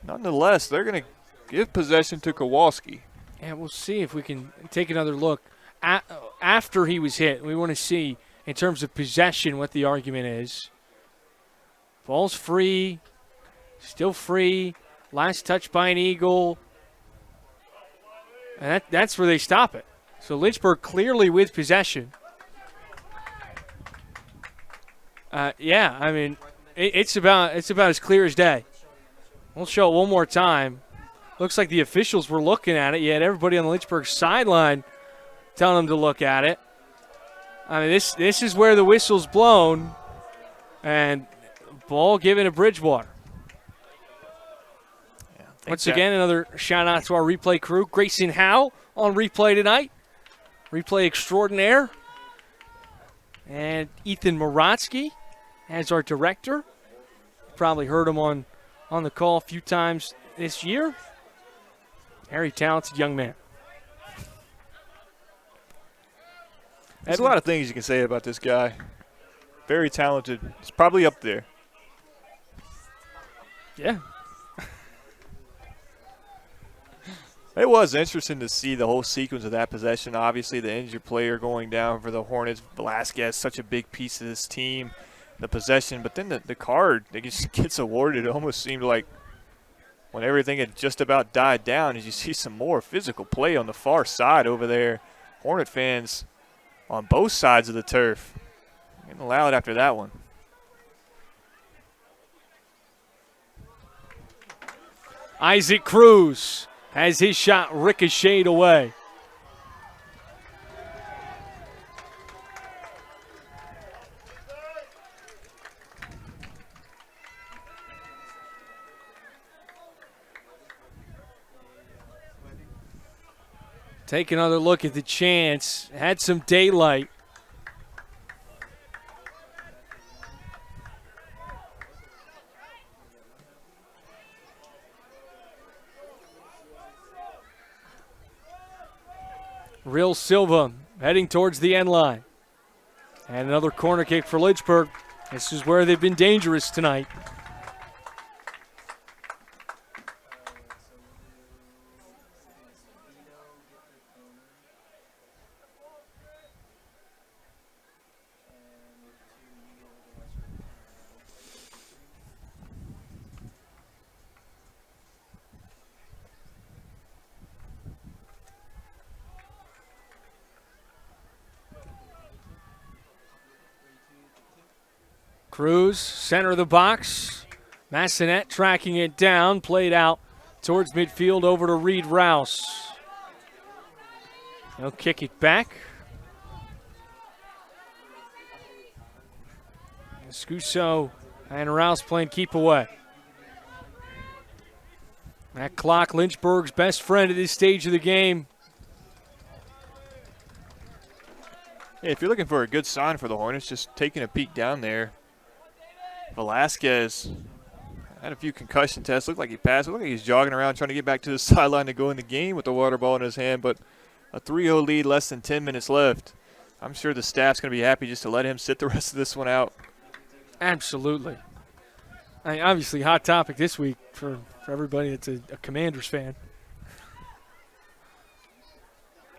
Nonetheless, they're going to give possession to Kowalski. And we'll see if we can take another look after he was hit. We want to see, in terms of possession, what the argument is. Ball's free, still free. Last touch by an Eagle. And that's where they stop it. So Lynchburg clearly with possession. Yeah, I mean, it's about as clear as day. We'll show it one more time. Looks like the officials were looking at it. You had everybody on the Lynchburg sideline telling them to look at it. I mean, this is where the whistle's blown, and ball given to Bridgewater. Once again, another shout-out to our replay crew. Grayson Howe on replay tonight. Replay extraordinaire. And Ethan Morotsky as our director. Probably heard him on the call a few times this year. Very talented young man. There's a lot of things you can say about this guy. Very talented. He's probably up there. Yeah. It was interesting to see the whole sequence of that possession. Obviously, the injured player going down for the Hornets. Velasquez, such a big piece of this team, the possession. But then the card, it just gets awarded. It almost seemed like when everything had just about died down, as you see some more physical play on the far side over there. Hornet fans on both sides of the turf getting loud after that one. Isaac Cruz has his shot ricocheted away. Take another look at the chance. Had some daylight. Real Silva heading towards the end line. And another corner kick for Lynchburg. This is where they've been dangerous tonight. Cruz, center of the box. Massonet tracking it down, played out towards midfield over to Reed Rouse. He'll kick it back. Scuso and Rouse playing keep away. That clock, Lynchburg's best friend at this stage of the game. Hey, if you're looking for a good sign for the Hornets, just taking a peek down there. Velasquez had a few concussion tests. Looked like he passed. Looked like he's jogging around trying to get back to the sideline to go in the game with the water ball in his hand. But a 3-0 lead, less than 10 minutes left. I'm sure the staff's going to be happy just to let him sit the rest of this one out. Absolutely. I mean, obviously, hot topic this week for everybody that's a Commanders fan.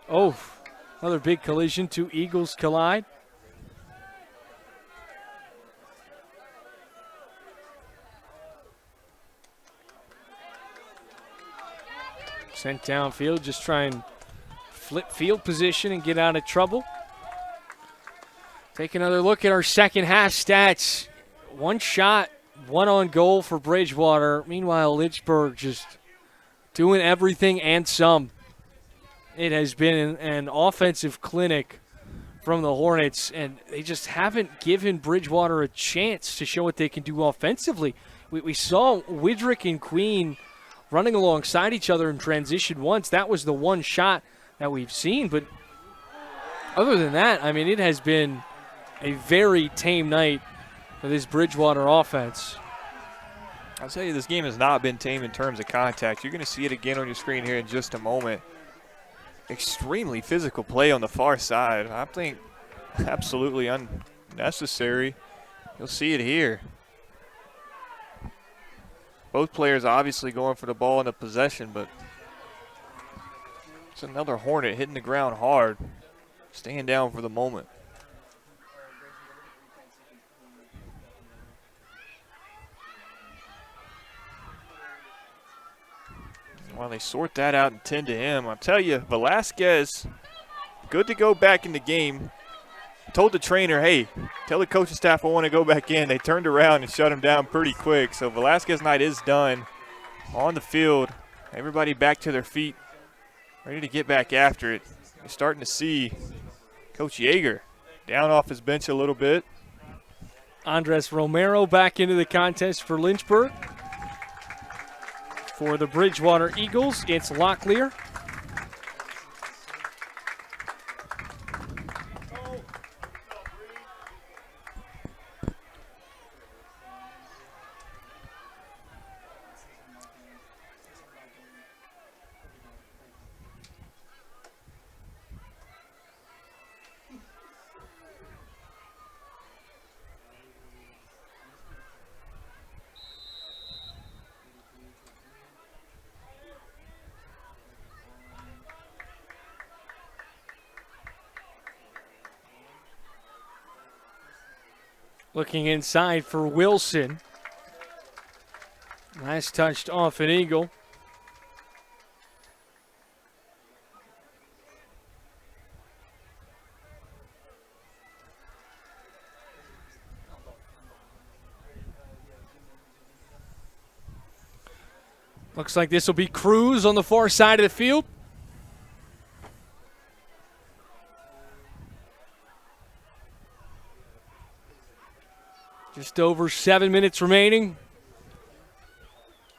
Oh, another big collision. Two Eagles collide. Sent downfield, just try and flip field position and get out of trouble. Take another look at our second half stats. One shot, one on goal for Bridgewater. Meanwhile, Lynchburg just doing everything and some. It has been an offensive clinic from the Hornets, and they just haven't given Bridgewater a chance to show what they can do offensively. We saw Widrick and Queen running alongside each other in transition once. That was the one shot that we've seen, but other than that, I mean, it has been a very tame night for this Bridgewater offense. I'll tell you, this game has not been tame in terms of contact. You're going to see it again on your screen here in just a moment. Extremely physical play on the far side. I think absolutely unnecessary. You'll see it here. Both players obviously going for the ball in the possession, but it's another Hornet hitting the ground hard, staying down for the moment. While they sort that out and tend to him, I'll tell you, Velasquez, good to go back in the game. Told the trainer, hey, tell the coaching staff I want to go back in. They turned around and shut him down pretty quick. So Velasquez night is done on the field. Everybody back to their feet, ready to get back after it. You're starting to see Coach Yeager down off his bench a little bit. Andres Romero back into the contest for Lynchburg. For the Bridgewater Eagles, it's Locklear. Looking inside for Wilson. Last touched off an Eagle. Looks like this will be Cruz on the far side of the field. Just over 7 minutes remaining.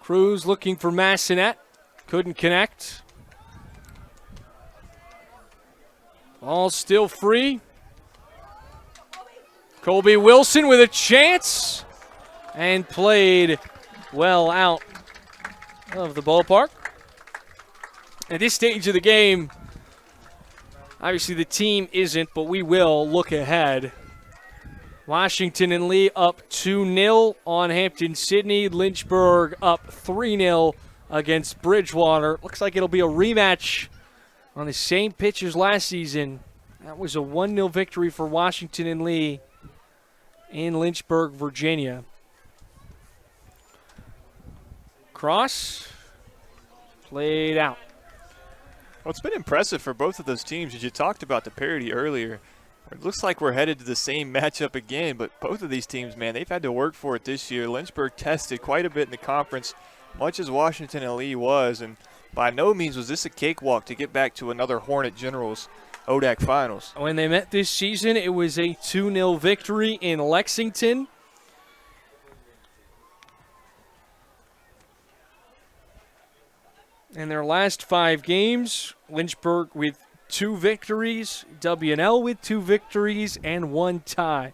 Cruz looking for Massonet. Couldn't connect. Ball still free. Colby Wilson with a chance. And played well out of the ballpark. At this stage of the game, obviously the team isn't, but we will look ahead. Washington and Lee up 2-0 on Hampton-Sydney. Lynchburg up 3-0 against Bridgewater. Looks like it'll be a rematch on the same pitch as last season. That was a 1-0 victory for Washington and Lee in Lynchburg, Virginia. Cross played out. Well, it's been impressive for both of those teams. As you talked about the parity earlier, it looks like we're headed to the same matchup again, but both of these teams, man, they've had to work for it this year. Lynchburg tested quite a bit in the conference, much as Washington and Lee was, and by no means was this a cakewalk to get back to another Hornet Generals ODAC Finals. When they met this season, it was a 2-0 victory in Lexington. In their last 5 games, Lynchburg with 2 victories, W&L with 2 victories, and 1 tie.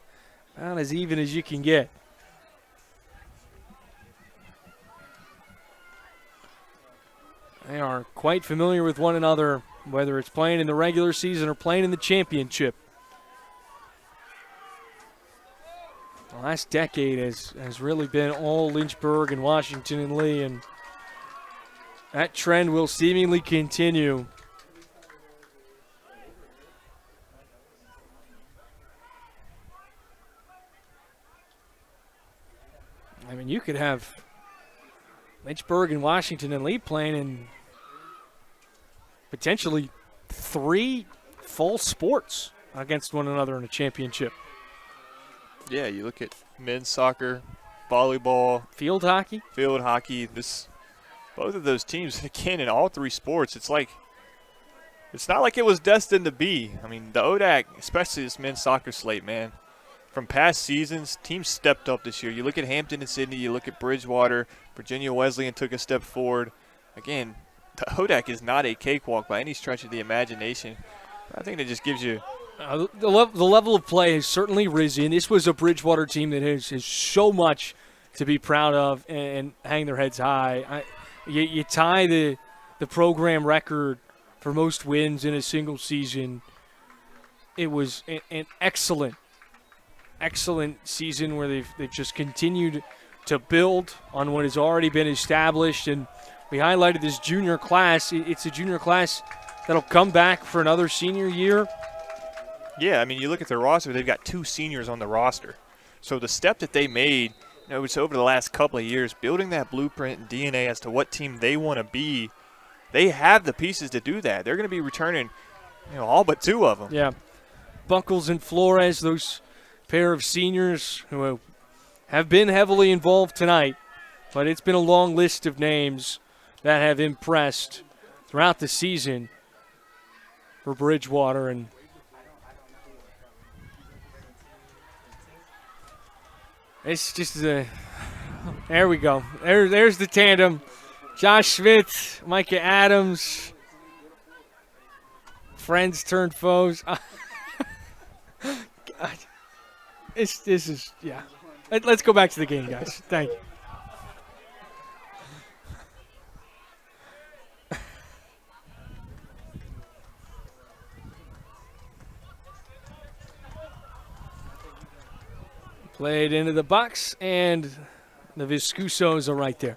About as even as you can get. They are quite familiar with one another, whether it's playing in the regular season or playing in the championship. The last decade has really been all Lynchburg and Washington and Lee, and that trend will seemingly continue. I mean, you could have Lynchburg and Washington and Lee playing in potentially 3 full sports against one another in a championship. Yeah, you look at men's soccer, volleyball, field hockey. Both of those teams, again, in all 3 sports, it's like It's not like it was destined to be. I mean, the ODAC, especially this men's soccer slate, man, from past seasons, teams stepped up this year. You look at Hampton and Sydney, you look at Bridgewater, Virginia Wesleyan took a step forward. Again, the ODAC is not a cakewalk by any stretch of the imagination. I think it just gives you the level of play has certainly risen. This was a Bridgewater team that has so much to be proud of and hang their heads high. You tie the program record for most wins in a single season. It was an excellent season where they've just continued to build on what has already been established. And we highlighted this junior class. It's a junior class that'll come back for another senior year. Yeah, I mean, you look at their roster, they've got 2 seniors on the roster. So the step that they made, it's over the last couple of years, building that blueprint and DNA as to what team they want to be. They have the pieces to do that. They're going to be returning, all but 2 of them. Yeah. Buckles and Flores, those pair of seniors who have been heavily involved tonight. But it's been a long list of names that have impressed throughout the season for Bridgewater. And it's just there we go. There's the tandem. Josh Schmidt, Micah Adams, friends turned foes. God. This is, yeah. Let's go back to the game, guys. Thank you. Played into the box, and the Viscusos are right there.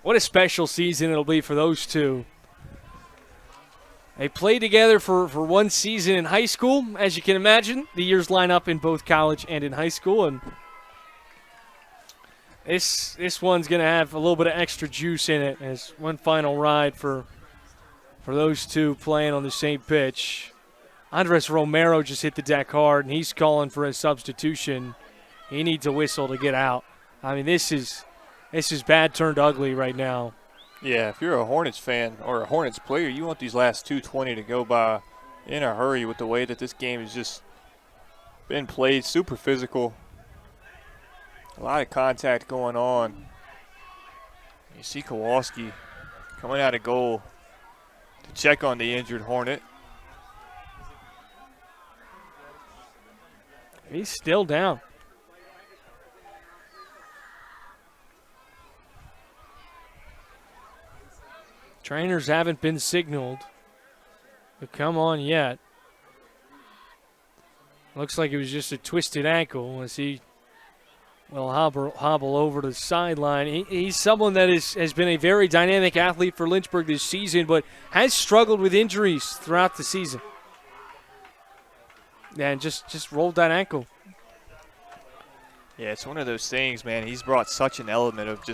What a special season it'll be for those two. They played together for one season in high school, as you can imagine. The years line up in both college and in high school, and this one's going to have a little bit of extra juice in it as one final ride for those two playing on the same pitch. Andres Romero just hit the deck hard, and he's calling for a substitution. He needs a whistle to get out. I mean, this is bad turned ugly right now. Yeah, if you're a Hornets fan or a Hornets player, you want these last 2:20 to go by in a hurry with the way that this game has just been played. Super physical. A lot of contact going on. You see Kowalski coming out of goal to check on the injured Hornet. He's still down. Trainers haven't been signaled to come on yet. Looks like it was just a twisted ankle as he will hobble over to the sideline. He's someone that has been a very dynamic athlete for Lynchburg this season, but has struggled with injuries throughout the season. And just rolled that ankle. Yeah, it's one of those things, man. He's brought such an element of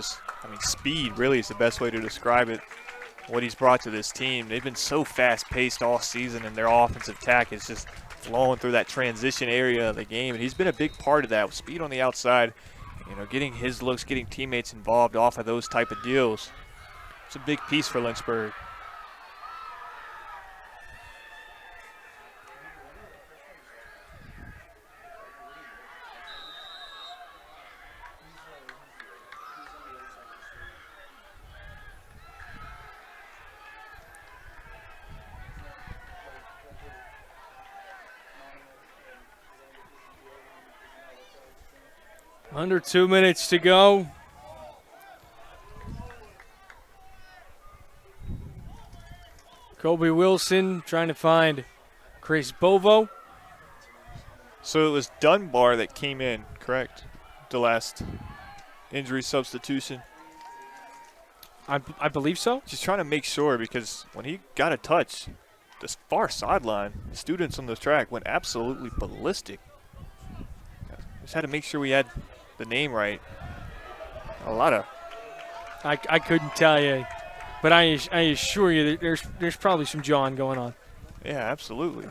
speed really is the best way to describe it. What he's brought to this team. They've been so fast-paced all season, and their offensive attack is just flowing through that transition area of the game. And he's been a big part of that with speed on the outside, getting his looks, getting teammates involved off of those type of deals. It's a big piece for Lynchburg. Under 2 minutes to go. Kobe Wilson trying to find Chris Bovo. So it was Dunbar that came in, correct? The last injury substitution. I believe so. Just trying to make sure, because when he got a touch, the far sideline, students on the track went absolutely ballistic. Just had to make sure we had the name right. A lot of. I couldn't tell you, but I assure you that there's probably some jawing going on. Yeah, absolutely.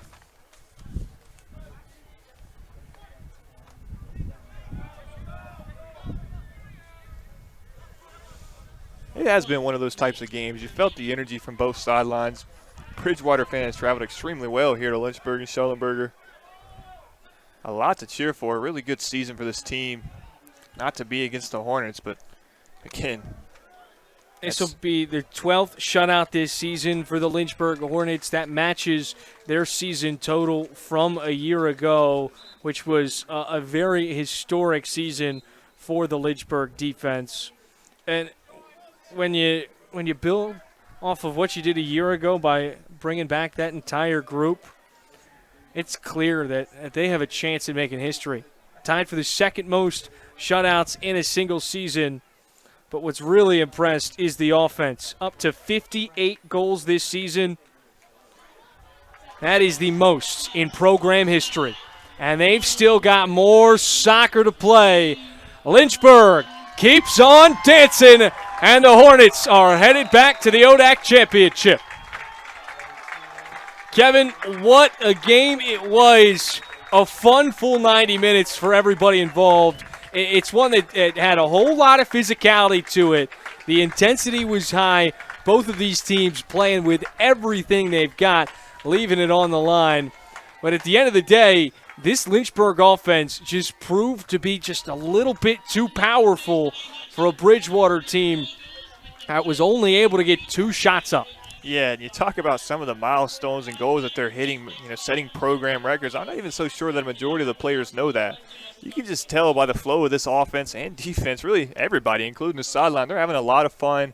It has been one of those types of games. You felt the energy from both sidelines. Bridgewater fans traveled extremely well here to Lynchburg and Schellenberger. A lot to cheer for. A really good season for this team. Not to be against the Hornets, but again, this will be their 12th shutout this season for the Lynchburg Hornets. That matches their season total from a year ago, which was a very historic season for the Lynchburg defense. And when you build off of what you did a year ago by bringing back that entire group, it's clear that they have a chance at making history. Tied for the second most shutouts in a single season. But what's really impressed is the offense. Up to 58 goals this season. That is the most in program history. And they've still got more soccer to play. Lynchburg keeps on dancing, and the Hornets are headed back to the ODAC Championship. Kevin, what a game it was. A fun full 90 minutes for everybody involved. It's one that had a whole lot of physicality to it. The intensity was high. Both of these teams playing with everything they've got, leaving it on the line. But at the end of the day, this Lynchburg offense just proved to be just a little bit too powerful for a Bridgewater team that was only able to get 2 shots up. Yeah, and you talk about some of the milestones and goals that they're hitting, setting program records. I'm not even so sure that a majority of the players know that. You can just tell by the flow of this offense and defense, really everybody, including the sideline. They're having a lot of fun.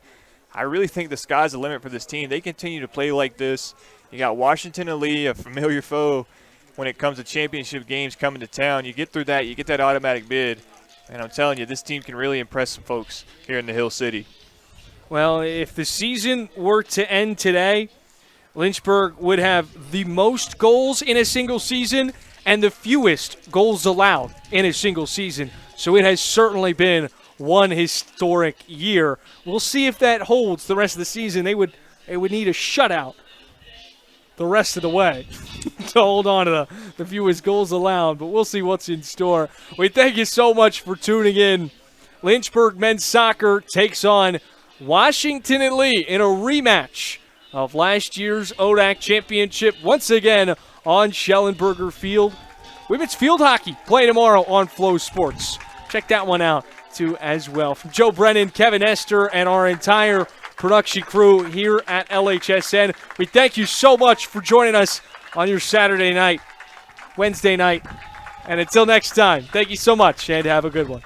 I really think the sky's the limit for this team. They continue to play like this. You got Washington and Lee, a familiar foe when it comes to championship games coming to town. You get through that, you get that automatic bid. And I'm telling you, this team can really impress some folks here in the Hill City. Well, if the season were to end today, Lynchburg would have the most goals in a single season and the fewest goals allowed in a single season. So it has certainly been one historic year. We'll see if that holds the rest of the season. They would need a shutout the rest of the way to hold on to the fewest goals allowed, but we'll see what's in store. We thank you so much for tuning in. Lynchburg men's soccer takes on Washington and Lee in a rematch of last year's ODAC championship, once again on Schellenberger Field. Women's field hockey playing tomorrow on FloSports. Check that one out too as well. From Joe Brennan, Kevin Esther, and our entire production crew here at LHSN, we thank you so much for joining us on your Saturday night, Wednesday night. And until next time, thank you so much and have a good one.